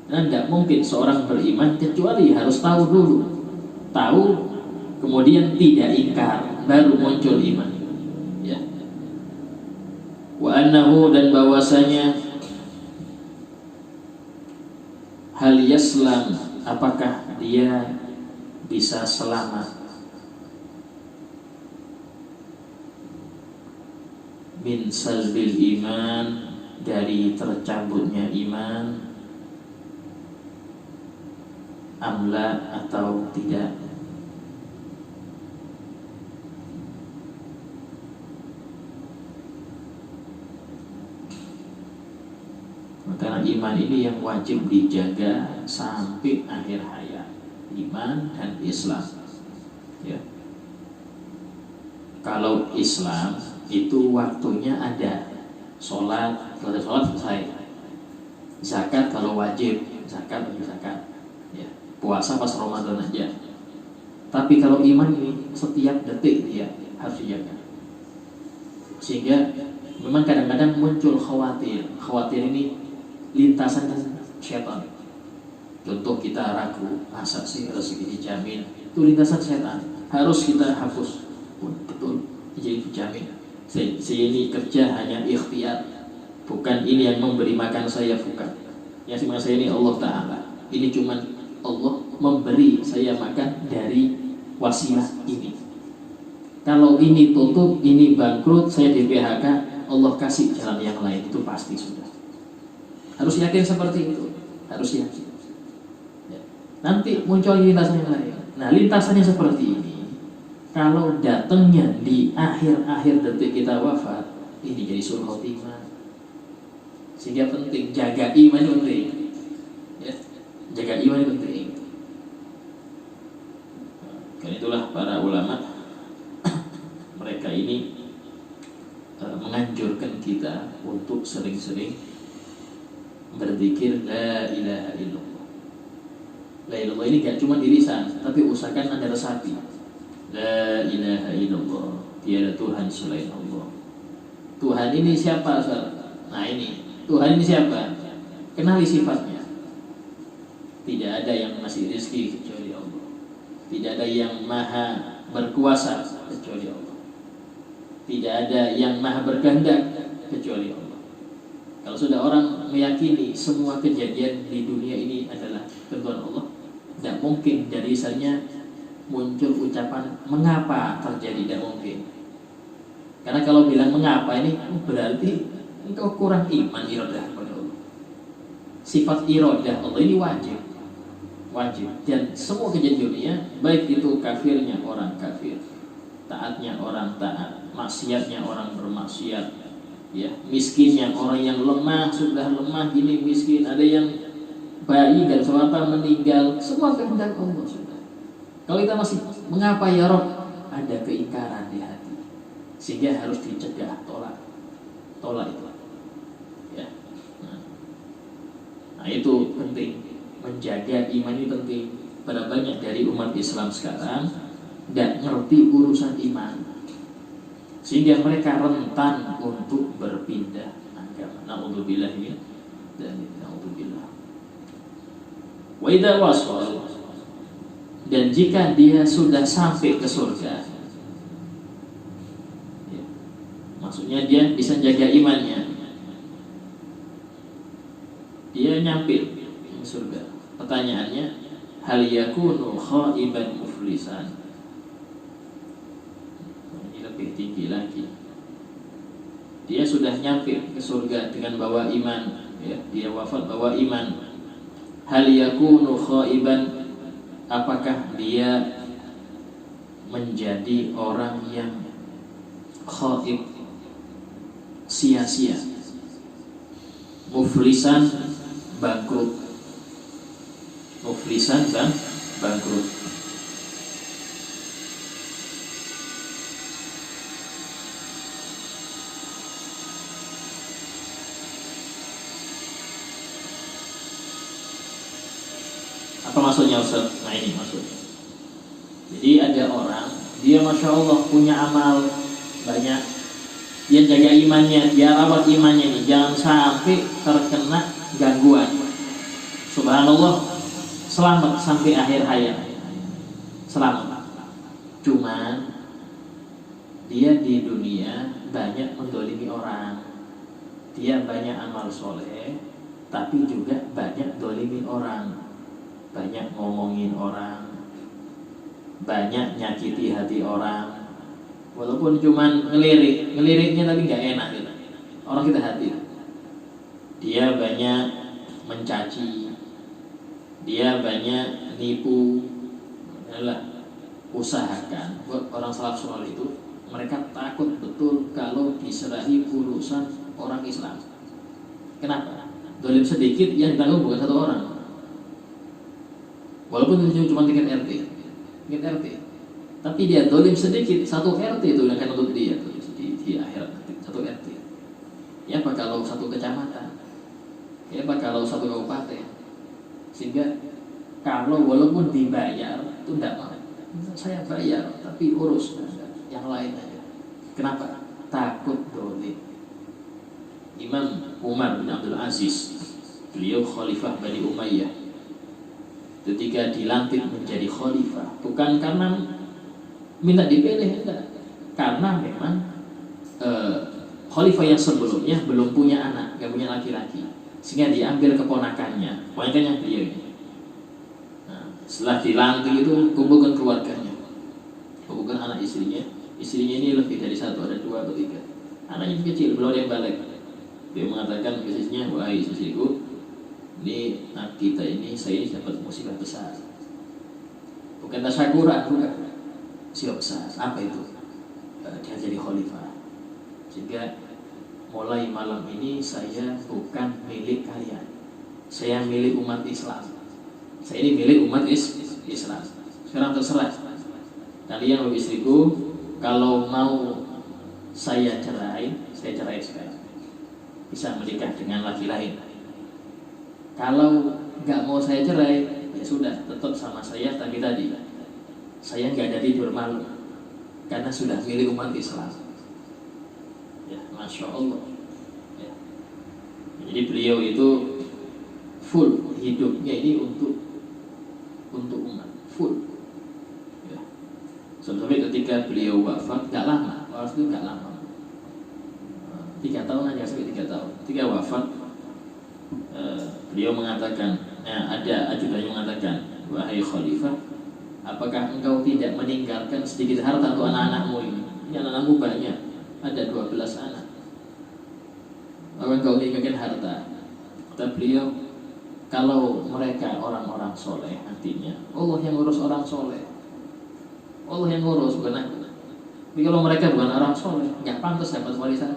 Dan tidak mungkin seorang beriman kecuali harus tahu dulu, tahu kemudian tidak ingkar, baru muncul iman, ya. Wa annahu, dan bahwasanya hal yaslam, apakah dia bisa selamat min salbil iman, dari tercabutnya iman, amla atau tidak. iman ini yang wajib dijaga sampai akhir hayat. Iman dan Islam. Ya. Kalau Islam itu waktunya ada. Sholat, kalau sholat selesai. Zakat kalau wajib, zakat bagi zakat. Ya. Puasa pas Ramadan aja. Tapi kalau iman ini setiap detik dia harus dijaga. Sehingga memang kadang-kadang muncul khawatir. Khawatir ini lintasan syaitan. Contoh kita ragu, masa sih rezeki dijamin? Itu lintasan setan. Harus kita hapus. Betul, jadi dijamin. Saya ini kerja hanya ikhtiar. Bukan ini yang memberi makan saya, bukan. Yang makan saya ini Allah Ta'ala. Ini cuma Allah memberi saya makan dari wasilah ini. Kalau ini tutup, ini bangkrut, saya di PHK, Allah kasih jalan yang lain. Itu pasti sudah. Harus yakin seperti itu. Harus yakin. Ya. Nanti muncul lintasan yang lain. Nah, lintasannya seperti ini. Kalau datangnya di akhir-akhir detik kita wafat, ini jadi suul khotimah. Sehingga penting, jaga iman itu penting. Ya. Jaga iman itu penting. Karena itulah para ulama mereka ini menganjurkan kita untuk sering-sering berzikir la ilaha illallah. La ilaha illallah ini gak cuma di lisan, tapi usahakan Anda resapi. La ilaha illallah, tiada Tuhan selain Allah. Tuhan ini siapa? Nah ini, Tuhan ini siapa? Kenali sifatnya. Tidak ada yang ngasih rezeki kecuali Allah. Tidak ada yang maha berkuasa kecuali Allah. Tidak ada yang maha berkehendak kecuali Allah. Kalau sudah orang meyakini semua kejadian di dunia ini adalah kehendak Allah, tidak mungkin dari lisannya muncul ucapan mengapa terjadi, tidak mungkin. Karena kalau bilang mengapa ini berarti engkau kurang iman iradah kepada Allah. Sifat iradah Allah ini wajib. Dan semua kejadian dunia, baik itu kafirnya orang kafir, taatnya orang taat, maksiatnya orang bermaksiat, ya, miskinnya orang yang lemah, sudah lemah gini miskin, ada yang bayi dan apa meninggal, semua kehendak Allah sudah. Kalau kita masih mengapa ya Rob, ada keingkaran di hati, sehingga harus dicegah, tolak itu, ya. Nah itu penting, menjaga iman ini penting. Pada banyak dari umat Islam sekarang tidak ngerti urusan iman, sehingga mereka rentan untuk berpindah agama. Na'udzubillah dan na'udzubillah. Wa idza wasal, dan jika dia sudah sampai ke surga, ya, maksudnya dia bisa jaga imannya, dia nyampe ke surga. Pertanyaannya, hal yakunu khaiban muflisan? Lebih tinggi lagi, dia sudah nyampe ke surga dengan bawa iman, ya, dia wafat bawa iman. Hal yakunu khaiban, apakah dia menjadi orang yang khaib, sia-sia? Muflisan, bangkrut. Muflisan dan bangkrut. Apa maksudnya Ustaz? Nah ini maksudnya. Jadi ada orang, dia Masya Allah punya amal banyak, dia jaga imannya, dia rawat imannya nih, jangan sampai terkena gangguan. Subhanallah, selamat sampai akhir hayat, selamat. Cuman dia di dunia banyak mendolimi orang, dia banyak amal soleh, tapi juga banyak dolimi orang, banyak ngomongin orang, banyak nyakiti hati orang. Walaupun cuman ngeliriknya tapi nggak enak gitu. Orang kita hati. Dia banyak mencaci, dia banyak nipu. Adalah usahakan buat orang salaf soleh itu, mereka takut betul kalau diserahi urusan orang Islam. Kenapa? Dolim sedikit yang ditanggung bukan satu orang. Walaupun itu cuma tingkat RT, tapi dia dolim sedikit, satu RT itu yang akan untuk dia di akhirat nanti, satu RT. Ya apa kalau satu kecamatan, ya apa kalau satu kabupaten. Sehingga kalau walaupun dibayar itu tidak mau, saya bayar tapi urus yang lain aja. Kenapa? Takut dolim. Imam Umar bin Abdul Aziz, beliau khalifah Bani Umayyah, ketika dilantik menjadi khalifah bukan karena minta dipilih, enggak, karena memang khalifah yang sebelumnya belum punya anak, nggak punya laki-laki, sehingga diambil keponakannya beliau ini. Nah, setelah dilantik itu kumpulkan keluarganya, kumpulkan anak istrinya ini lebih dari satu, ada 2 atau 3, anaknya kecil, belum ada yang balik. Dia mengatakan ke istrinya, wahai istriku, ini kita ini, saya ini dapat musibah besar, bukan tasyakuran, bukan musibah besar. Apa itu? Dia jadi khalifah, sehingga mulai malam ini saya bukan milik kalian, saya milik umat Islam. Saya ini milik umat Islam. Sekarang terserah kalian, wahai istriku, kalau mau saya cerai sekarang, bisa menikah dengan laki lain. Kalau nggak mau saya cerai, ya sudah, tetap sama saya. Tapi tadi saya nggak ada tidur malam karena sudah milik umat Islam. Ya, masya Allah. Ya. Jadi beliau itu full hidupnya ini untuk umat, full. Ya. Sampai ketika beliau wafat, nggak lama, waktu itu nggak lama, 3 tahun aja, sampai 3 tahun. Ketika wafat, beliau mengatakan, ada ajudannya mengatakan, wahai khalifah, apakah engkau tidak meninggalkan sedikit harta untuk anak-anakmu ini? Anak-anakmu banyak, ada 12 anak. Apakah engkau meninggalkan harta? Kata beliau, kalau mereka orang-orang soleh, artinya Allah yang ngurus orang soleh, Allah yang ngurus, bukan aku. Tapi kalau mereka bukan orang soleh, nggak pantas dapat warisan,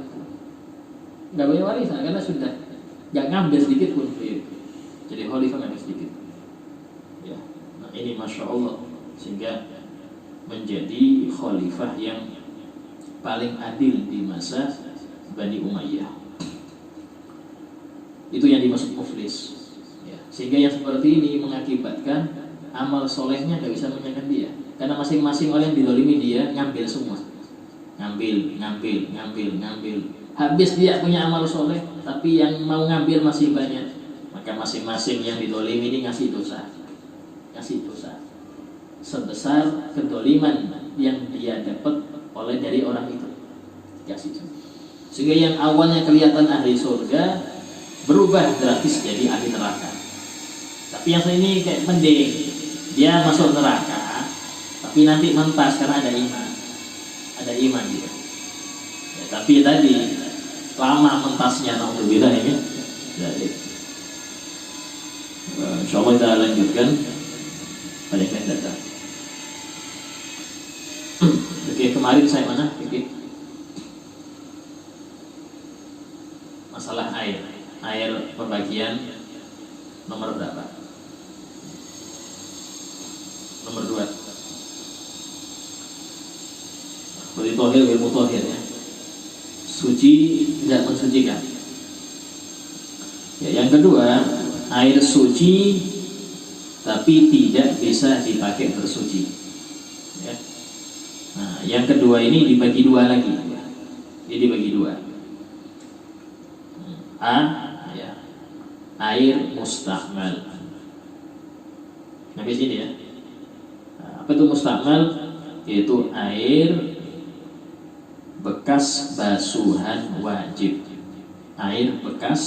nggak boleh warisan, karena sudah nggak ngambil sedikit pun beliau. Jadi khalifah ngambil sedikit. Ya, nah ini masya Allah, sehingga menjadi khalifah yang paling adil di masa Bani Umayyah. Itu yang dimaksud muflis. Ya, sehingga yang seperti ini mengakibatkan amal solehnya nggak bisa menyangkan dia, karena masing-masing orang yang didolimi dia ngambil semua, ngambil. Habis dia punya amal soleh, tapi yang mau ngambil masih banyak. Maka masing-masing yang didolimi ini ngasih dosa sebesar kedoliman yang dia dapat oleh dari orang itu. Sehingga yang awalnya kelihatan ahli surga berubah drastis jadi ahli neraka. Tapi yang ini kayak mending, dia masuk neraka, tapi nanti mentas karena ada iman dia. Ya, tapi tadi lama mentasnya, alhamdulillah ini. Jadi, insyaallah kita lanjutkan pada yang akan datang. Oke, kemarin saya mana? Oke. Masalah air pembagian nomor berapa? Nomor 2. Berarti tohir ilmu tohir ya. Suci tidak mensucikan. Ya, yang kedua, air suci tapi tidak bisa dipakai bersuci. Ya. Nah, yang kedua ini dibagi 2 lagi. Ini dibagi 2. Ya, air mustakmal. Sampai sini ya. Nah, apa itu mustakmal? Yaitu air bekas basuhan wajib. Air bekas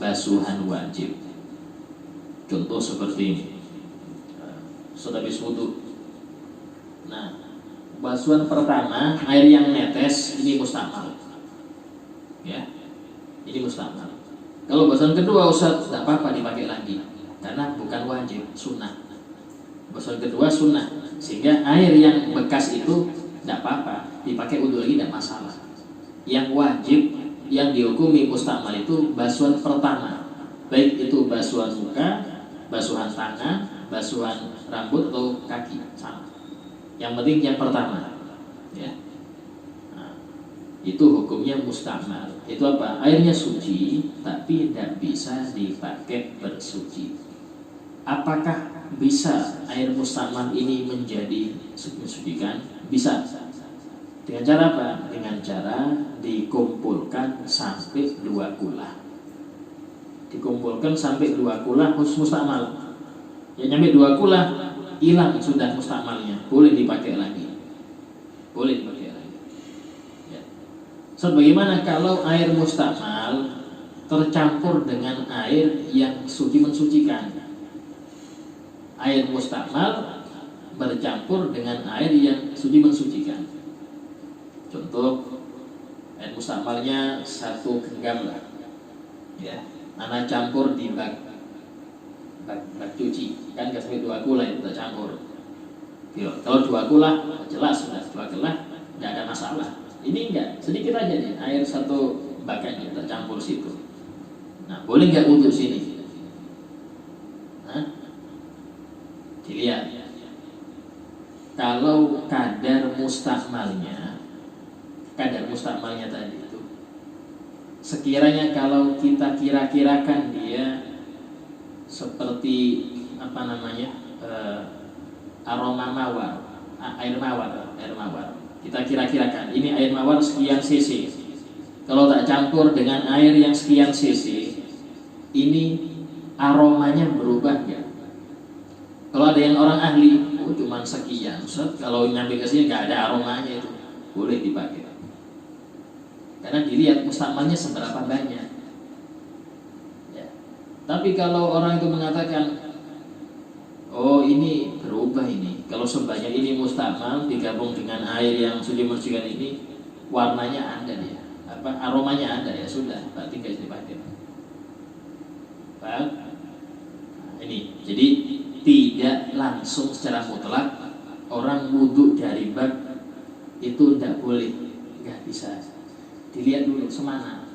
basuhan wajib. Contoh seperti ini. Sudah habis wudu. Nah, basuhan pertama air yang netes ini mustakmal. Ya. Ini mustakmal. Kalau basuhan kedua Ustaz, tidak apa-apa dipakai lagi karena bukan wajib, sunnah. Basuhan kedua sunnah, sehingga air yang bekas itu tidak apa-apa dipakai wudu lagi, tidak masalah. Yang wajib, yang dihukumi mustakmal itu basuhan pertama. baik itu basuhan muka, basuhan tangan, basuhan rambut atau kaki, sama. Yang penting yang pertama, ya. Nah, itu hukumnya mustakmal. Itu apa? Airnya suci, tapi tidak bisa dipakai bersuci. Apakah bisa air mustakmal ini menjadi mensucikan? Bisa. Dengan cara apa? Dengan cara dikumpulkan sampai 2 kulah. Dikumpulkan sampai 2 kulah khusus mustakmal. Ya nyampe 2 kulah, hilang sudah mustakmalnya, boleh dipakai lagi. Boleh dipakai lagi. Ya. So, bagaimana kalau air mustakmal tercampur dengan air yang suci mensucikan? Air mustakmal bercampur dengan air yang suci mensucikan. Contoh, air mustakmalnya 1 genggam lah, ya, anak campur di bak cuci, kan nggak sampai 2 kulah itu tak campur. Yo, kalau 2 kulah jelas sudah 2 kulah, nggak ada masalah. Ini enggak, sedikit aja nih, air 1 bakan kita campur situ. Nah, boleh nggak wudhu sini? Hah? Dilihat. Kalau kadar mustakmalnya tadi itu, sekiranya kalau kita kira-kirakan dia seperti apa namanya, aroma mawar, air mawar. Kita kira-kirakan ini air mawar sekian cc. Kalau tak campur dengan air yang sekian cc, ini aromanya berubah nggak? Kalau ada yang orang ahli, cuman sekian, Ustaz, kalau nyampe ke sini nggak ada aromanya, itu boleh dipakai. Karena dilihat mustakmalnya seberapa banyak. Ya. Tapi kalau orang itu mengatakan, oh ini berubah ini, kalau sebanyak ini mustakmal digabung dengan air yang suci mensucikan ini, warnanya ada dia, aromanya ada, ya sudah, berarti nggak bisa dipakai. Paham? Nah, ini, jadi tidak langsung secara mutlak orang wudhu dari bak itu tidak boleh, nggak bisa. Dilihat dulu semana.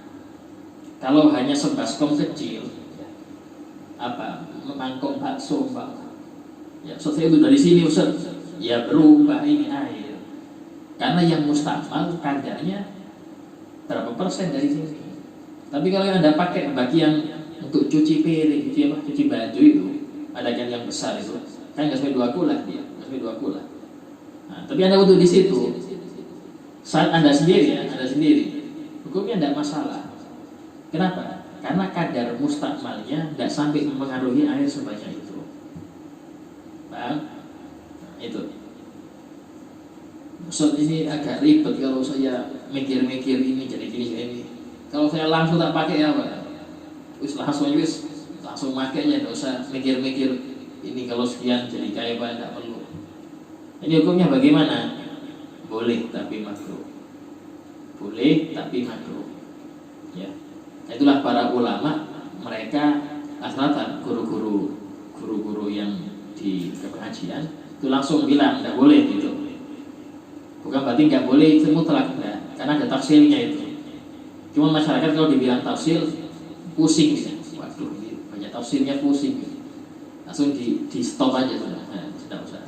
Kalau hanya sebaskom kecil, mangkok bakso, ya, Ustaz itu dari sini Ustaz, ya berubah ini air. Karena yang mustakmal kadarnya berapa persen dari sini. Tapi kalau yang Anda pakai bagi yang untuk cuci piring, cuci baju itu, ada yang besar itu, kan nggak sampai 2 kulah dia, nggak sampai 2 kulah. Nah, tapi Anda wudhu di situ, saat Anda sendiri, hukumnya tidak masalah. Kenapa? Karena kadar mustakmalnya tidak sampai mempengaruhi air sebanyak itu. Paham? Nah, itu. Ustaz, ini agak ribet kalau saya mikir-mikir ini jadi gini. Kalau saya langsung tak pakai ya Pak, langsung makainya, tidak usah mikir-mikir ini kalau sekian jadi kayak apa, tidak perlu. Ini hukumnya bagaimana? Boleh tapi makruh. Boleh tapi makruh. Ya. Itulah para ulama, mereka rata-rata guru-guru yang di pengajian itu langsung bilang tidak boleh gitu. Bukan berarti nggak boleh itu mutlak, enggak, karena ada tafsirnya itu. Cuma masyarakat kalau dibilang tafsir pusing gitu. Waduh, ini banyak tafsirnya, pusing gitu. Langsung di stop aja sudah. Nah, sudah usah.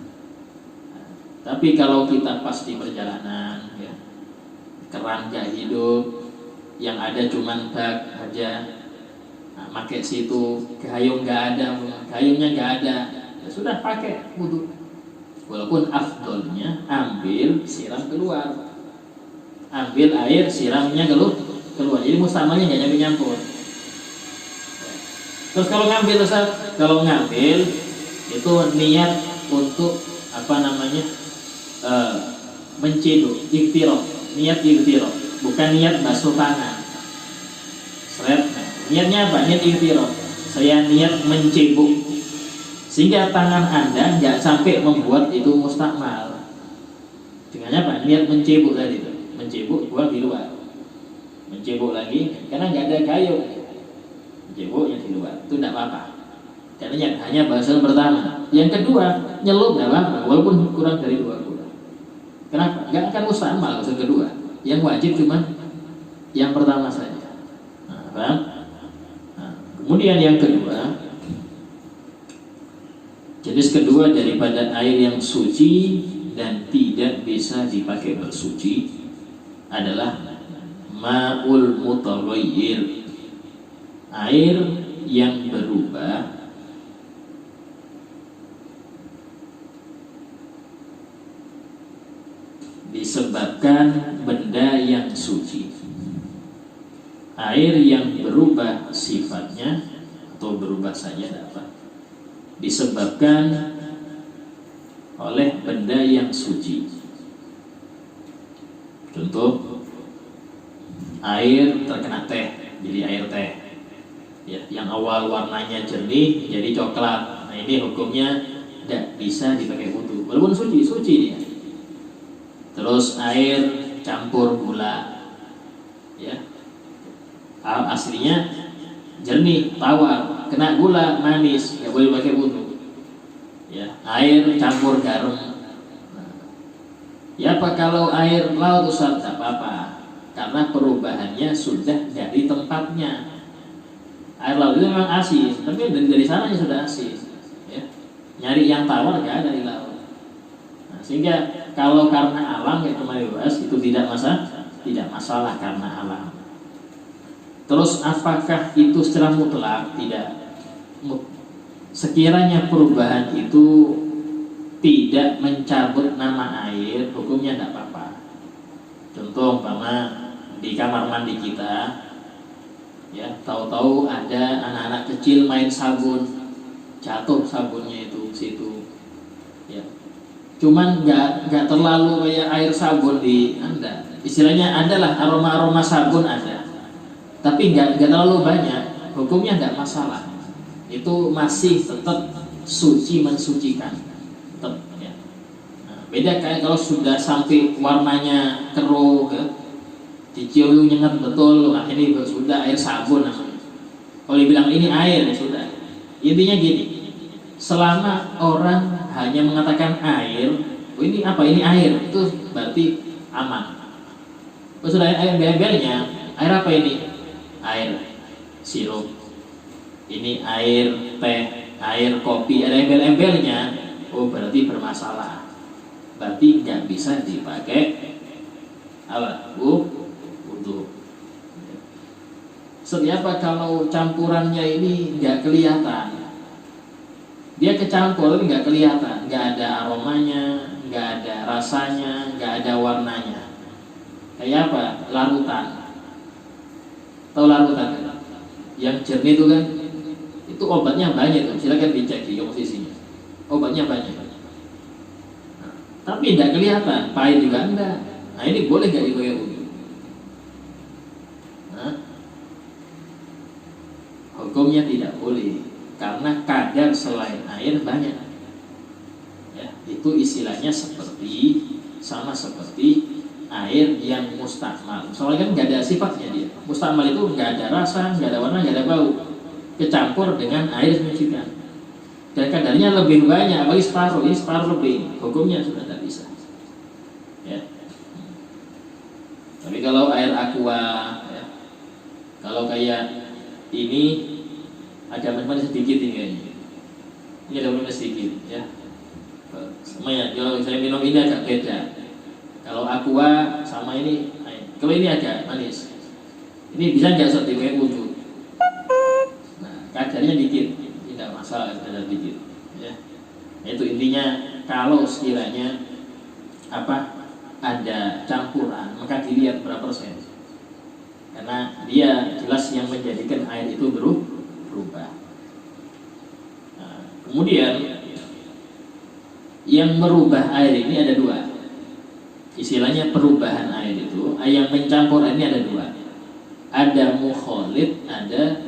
Nah, tapi kalau kita pas di perjalanan, ya, keran gak hidup, yang ada cuman bak aja, nah, pakai situ, gayung nggak ada, gayungnya nggak ada, ya sudah pakai wudhu. Walaupun afdolnya ambil siram keluar, ambil air siramnya keluar, jadi mustakmalnya nggak nyampur. Terus kalau ngambil itu niat untuk menceduk, ikhtirah, niat ikhtirah, bukan niat basuh tangan. Niatnya apa? Niat ikhtirah. Saya niat mencebuk, sehingga tangan Anda nggak sampai membuat itu mustakmal. Dengan apa? Niat mencebuk tadi itu, mencebuk buang di luar, mencebuk lagi, karena nggak ada gayung, mencebuknya di luar, itu tidak apa-apa. Karena hanya bahasan pertama. Yang kedua, nyelup tidak apa-apa, walaupun kurang dari 2 bulan. Kenapa? Nggak akan mustakmal bahasan kedua. Yang wajib cuma yang pertama saja. Nah, paham? Nah, kemudian Kemudian yang kedua, jenis kedua daripada air yang suci dan tidak bisa dipakai bersuci adalah ma'ul mutaghayyir, air yang berubah disebabkan benda yang suci. Air yang berubah sifatnya atau berubah saja dapat disebabkan oleh benda yang suci. Contoh, air terkena teh jadi air teh, ya, yang awal warnanya jernih jadi coklat. Nah, ini hukumnya tidak bisa dipakai wudu walaupun suci dia. Terus air campur gula, ya, aslinya jernih tawar, kena gula manis, nggak boleh pakai wudu. Ya, air campur garam. Nah, ya apa kalau air laut Ustaz? Tak apa-apa, karena perubahannya sudah dari tempatnya. Air laut itu memang asin, tapi dari sananya sudah asin. Ya, nyari yang tawar nggak ada di laut. Nah, sehingga kalau karena alam yang kemarin bahas itu tidak masalah karena alam. Terus apakah itu secara mutlak? Tidak. Sekiranya perubahan itu tidak mencabut nama air, hukumnya tidak apa-apa. Contoh umpama di kamar mandi kita, ya, tahu-tahu ada anak-anak kecil main sabun, jatuh sabunnya itu situ, ya. Cuman nggak terlalu kayak air sabun di Anda. Istilahnya adalah aroma sabun ada, tapi nggak terlalu banyak. Hukumnya nggak masalah. Itu masih tetap suci mensucikan, tetap, ya. Nah, beda kayak kalau sudah sampai warnanya keruh, ya, dicium nyengat betul. Nah, ini sudah air sabun namanya. Kalau dibilang ini air, ya sudah. Intinya gini. Selama orang hanya mengatakan air, oh ini apa? Ini air, itu berarti aman. Oh sudah air embel-embelnya, air apa ini? Air sirup. Ini air teh, air kopi, ada embel-embelnya. Oh berarti bermasalah. Berarti nggak bisa dipakai apa? Wudu. Siapa kalau campurannya ini nggak kelihatan? Dia kecampur tapi nggak kelihatan, nggak ada aromanya, nggak ada rasanya, nggak ada warnanya. Kayak apa? Larutan. Tahu larutan kan? Yang jernih itu kan? Itu obatnya banyak tuh. Silakan dicek di komposisinya. Obatnya banyak. Nah, tapi nggak kelihatan, pahit juga enggak. Nah ini boleh nggak dipakai wudu? Nah, hukumnya tidak boleh. Karena kadar selain air banyak, ya, itu istilahnya sama seperti air yang mustakmal. Soalnya kan nggak ada sifatnya dia. Mustakmal itu nggak ada rasa, nggak ada warna, nggak ada bau, kecampur dengan air mensucikan. Dan kadarnya lebih banyak, apalagi separuh, ini separuh lebih. Hukumnya sudah tidak bisa. Ya. Tapi kalau air aqua, ya, kalau kayak ini ada manis sedikit ini kayaknya. Ini ada manis sedikit, ya. Semuanya, kalau saya minum ini agak beda. Kalau aqua sama ini, kalau ini agak manis. Ini bisa nggak seperti kayak wudu? Nah, kadarnya dikit, tidak masalah kadar dikit. Ya. Itu intinya kalau sekiranya ada campuran, maka dilihat berapa persen. Karena dia jelas yang menjadikan air itu berubah. Nah, kemudian yang merubah air ini ada dua. Istilahnya perubahan air itu, yang mencampur air ini ada dua. Ada mukhalid, ada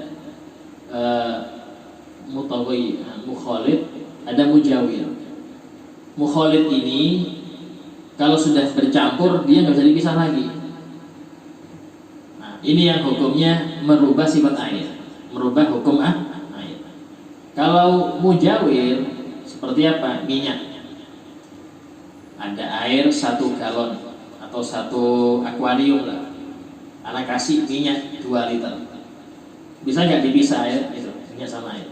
mukhalid, ada mujawir. Mukhalid ini kalau sudah bercampur dia nggak bisa dipisah lagi. Nah, ini yang hukumnya merubah sifat air, merubah hukum air. Kalau mujawir seperti apa? Minyak. Ada air 1 galon atau 1 akuarium lah. Anak kasih minyak 2 liter. Bisa nggak dipisah ya? Itu minyak sama air.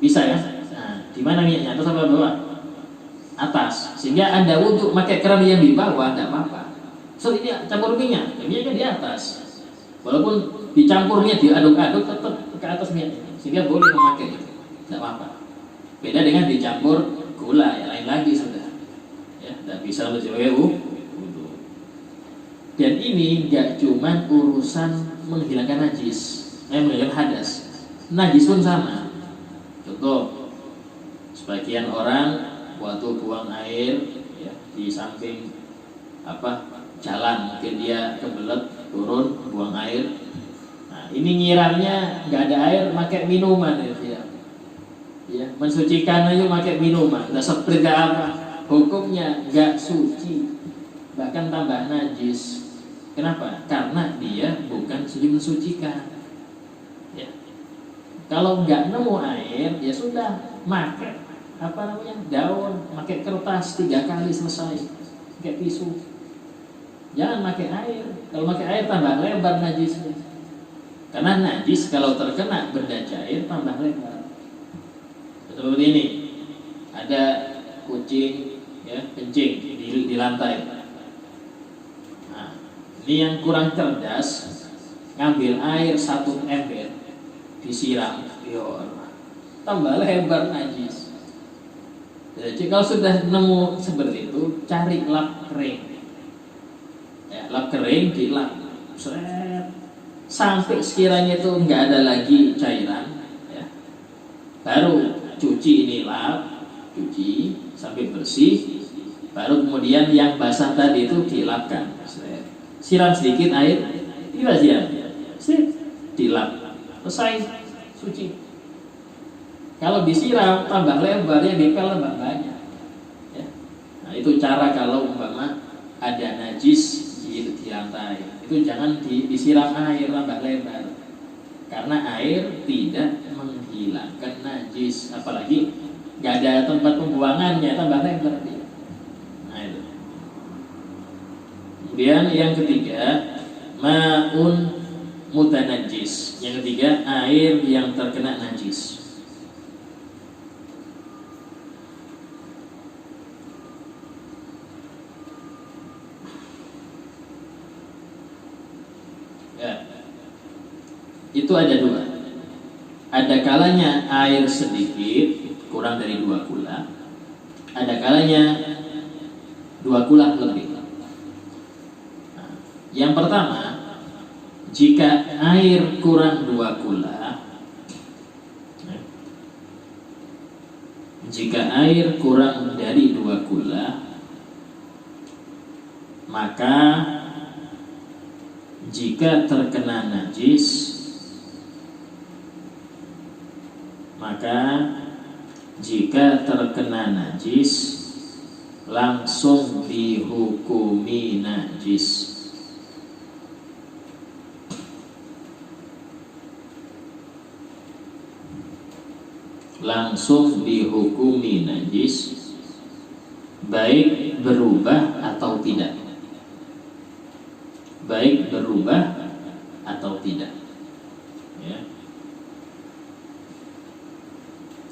Bisa ya? Nah, di mana minyaknya? Atas apa bawah? Atas. Sehingga Anda wudhu pakai keran yang di bawah tidak apa-apa. So ini campur minyak, minyaknya di atas. Walaupun dicampurnya diaduk-aduk tetap ke atas minyaknya. Sehingga boleh memakai itu. Tidak apa-apa. Beda dengan dicampur gula, yang lain lagi sudah. Ya, tidak bisa sebagai wudhu. Dan ini nggak cuma urusan menghilangkan najis, menghilangkan hadas. Najis pun sama. Contoh, sebagian orang waktu buang air ya, di samping jalan, mungkin dia kebelet turun buang air. Nah, ini nyiramnya nggak ada air, pakai minuman ya. Ya, mensucikan aja pakai minuman. Nggak seperti apa? Hukumnya nggak suci, bahkan tambah najis. Kenapa? Karena dia bukan suci mensucikan. Ya. Kalau nggak nemu air, ya sudah, pakai daun, pakai kertas 3 kali selesai, pakai tisu. Jangan pakai air. Kalau pakai air tambah lebar najisnya. Karena najis kalau terkena benda cair tambah lebar. Seperti ini, ada kucing ya kencing di lantai. Nah, ini yang kurang cerdas ngambil air 1 ember disiram, tambah lebar najis. Jadi kalau sudah nemu seperti itu, cari lap kering. Ya, lap kering dilap, sampai sekiranya itu nggak ada lagi cairan, ya, baru cuci ini lap, cuci sampai bersih, baru kemudian yang basah tadi itu dilapkan. Siram sedikit air, kita siram, dilap, selesai, suci. Kalau disiram tambah lebar, ya dipel tambah banyak. Ya. Nah, itu cara kalau umpama ada najis di lantai, itu jangan disiram air tambah lebar, karena air tidak menghilangkan najis, apalagi nggak ada tempat pembuangannya, tambah lebar dia. Nah itu. Kemudian yang ketiga, ma'un mutanajjis. Yang ketiga, air yang terkena najis. Itu ada 2. Ada kalanya air sedikit, kurang dari 2 kula. Ada kalanya 2 kula lebih. Nah, yang pertama, jika air kurang 2 kula, jika air kurang dari 2 kula, maka jika terkena najis, langsung dihukumi najis. Langsung dihukumi najis, baik berubah atau tidak. Baik berubah atau tidak. Ya.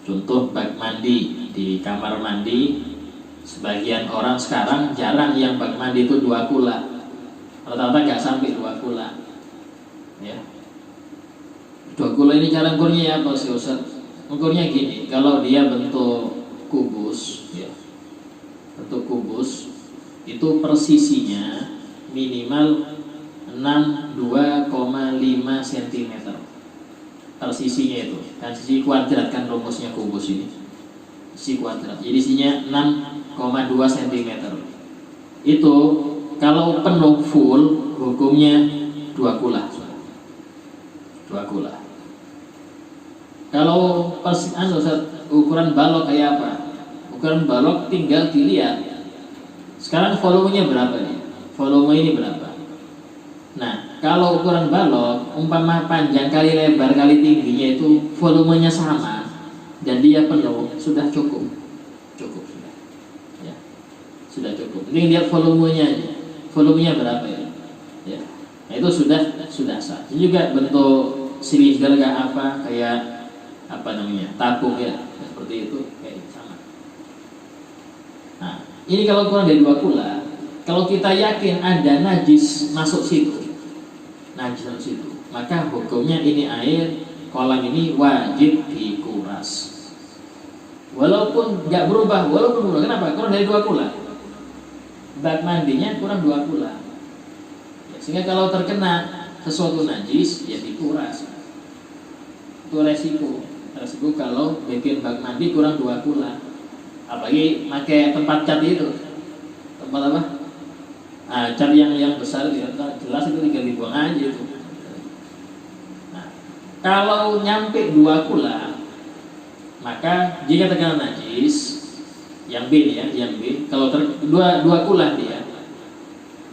Contoh bak mandi, di kamar mandi, sebagian orang sekarang jarang yang bak mandi itu 2 kula. Rata-rata nggak sampai 2 kula. Ya. 2 kula ini cara ukurnya apa sih Ustaz? Ukurnya gini, kalau dia bentuk kubus, ya, bentuk kubus, itu persisinya minimal 62,5 cm. Persisinya itu, kan sisi kuadrat kan rumusnya kubus ini, sisi kuadrat. Jadi isinya 6,2 cm. Itu kalau penuh full hukumnya 2 kula. 2 kula. Kalau pas ukuran balok kayak apa? Ukuran balok tinggal dilihat. Sekarang volumenya berapa nih? Volume ini berapa? Nah, kalau ukuran balok, umpama panjang kali lebar kali tingginya itu volumenya sama dan dia penuh, sudah cukup. Cukup sudah. Ya. Sudah cukup. Ini lihat volumenya aja. Volumenya berapa ya? Ya. Nah, itu sudah sah. Ini juga bentuk silinder kayak apa? Kayak tabung ya, seperti itu, kayak sama. Nah, ini kalau kurang dari 2 kula, kalau kita yakin ada najis masuk situ, maka hukumnya ini air kolam ini wajib dikuras. Walaupun nggak berubah, kenapa? Kurang dari 2 kula. Bak mandinya kurang 2 kula. Ya, sehingga kalau terkena sesuatu najis, ya dikuras. Itu resiko kalau bikin bak mandi kurang 2 kula. Apalagi pakai tempat cat itu. Tempat apa? Cat yang besar ya, jelas itu tinggal dibuang aja itu. Nah, kalau nyampe 2 kula, maka jika terkena najis, yang B nih ya, yang B, kalau dua kula dia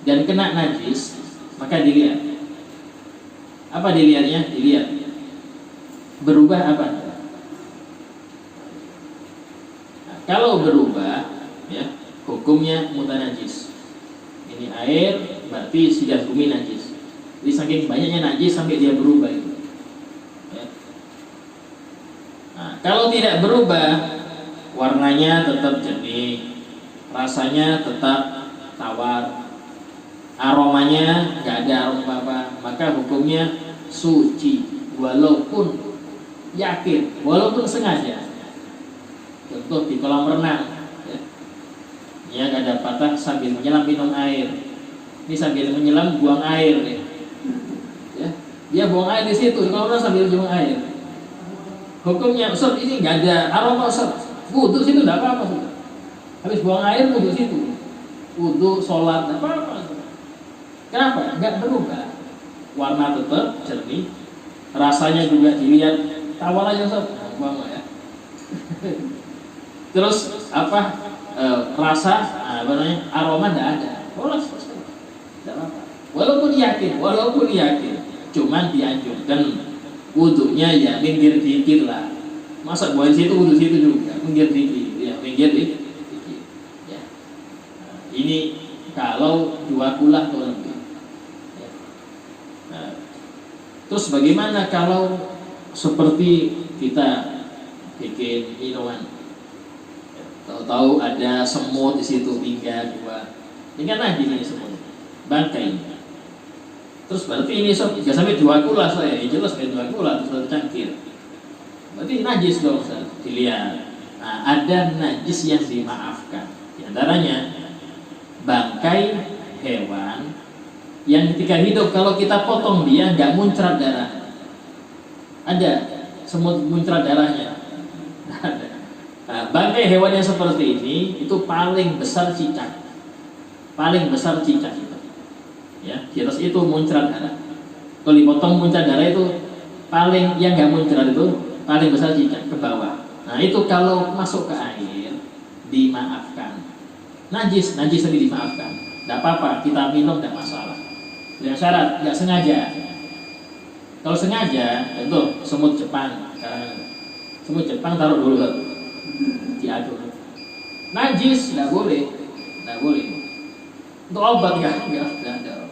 dan kena najis, maka dilihat. Apa dilihatnya? Dilihat berubah apa? Nah, kalau berubah, ya hukumnya mutanajis. Ini air berarti sudah bumi najis. Jadi saking banyaknya najis sampai dia berubah itu. Ya. Nah, kalau tidak berubah, warnanya tetap jernih, rasanya tetap tawar, aromanya nggak ada aroma apa, maka hukumnya suci, walaupun yakin, walaupun sengaja. Contoh di kolam renang, ya nggak ada patah sambil menyelam minum air, ini sambil menyelam buang air, ya dia buang air di situ, di kolam renang sambil buang air. Hukumnya, Ustaz ini nggak ada aroma, Ustaz, wudu situ nggak apa-apa, habis buang air wudu situ, wudu sholat nggak apa-apa. Kenapa? Nggak berubah, warna tetap jernih, rasanya juga dilihat tawar aja, Ustaz, buang ya. Terus rasa, aroma nggak ada, boleh, nggak apa-apa. Walaupun yakin, cuman dianjurkan wudunya ya minggir dikit lah. Masa buang situ wudu situ juga, minggir dikit, ya minggir dikit. Ya. Ini kalau 2 kula atau lebih. Ya. Nah, terus bagaimana kalau seperti kita bikin minuman? Tahu-tahu ada semut di situ 3, 2. Ini kan najis ini semut. Bangkai. Terus berarti ini ya sampai 2 kula saya, jelas sampai 2 kula terus 1 cangkir. Berarti najis dong, Ustaz. Dilihat. Nah, ada najis yang dimaafkan. Di antaranya bangkai hewan yang ketika hidup kalau kita potong dia nggak muncrat darah. Ada semut muncrat darahnya. Ada. Nah, bangkai hewan yang seperti ini itu paling besar cicak. Itu. Ya, di atas itu muncrat darah. Kalau dipotong muncrat darah itu paling yang nggak muncrat itu paling besar cicak ke bawah. Nah, itu kalau masuk ke air dimaafkan. Najis tadi dimaafkan. Tidak apa-apa, kita minum tidak masalah. Dengan syarat nggak sengaja. Kalau sengaja, itu semut Jepang. Semut Jepang taruh dulu diaduk. Najis tidak boleh. Untuk obat nggak ada.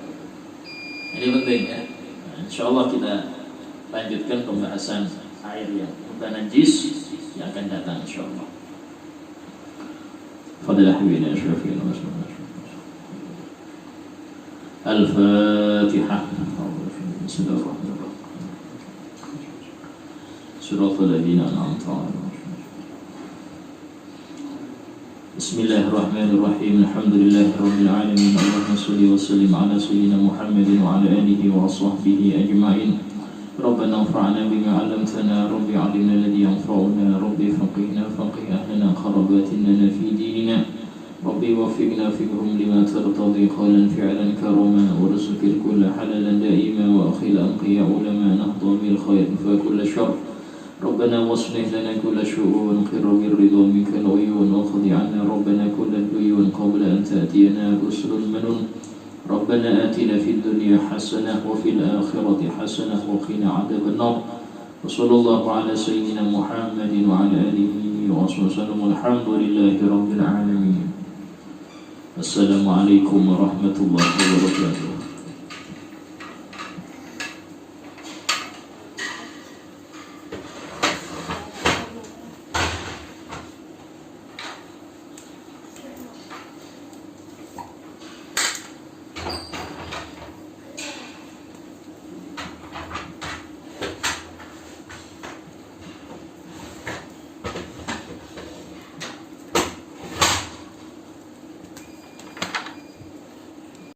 Ini penting ya. Nah, insya Allah kita lanjutkan pembahasan air yang najis yang akan datang insya Allah. Fadilah bina syafina Al-Fatihah. Bismillahirrahmanirrahim. Suratul Ladina An'amta 'alaihim. Bismillahirrahmanirrahim. Alhamdulillahirabbil alamin. Allahumma shalli wa sallim ala sayyidina Muhammadin wa ala alihi wa sahbihi ajma'in. Rabbana anfa'na bima 'allamtana, rabbi 'allimna alladhi yanfa'una, rabbi faqihna faqih ahlana kharabatina fi dinina, rabbi waffiqna fiqhum lima tartadi qawlan fi'lan karama, warzuqil kulla halalan da'ima wa akhil anqiya ulama nahda bil khair fa kulla syarr. ربنا واصلح لنا كل شؤون قر بالرضا منك العيون واقض عنا ربنا كل الديون قبل أن تأتينا رسل منون ربنا آتنا في الدنيا حسنة وفي الآخرة حسنة وقنا عذاب النار وصلى الله على سيدنا محمد وعلى آله وصحبه وسلم والحمد لله رب العالمين. السلام عليكم ورحمة الله وبركاته.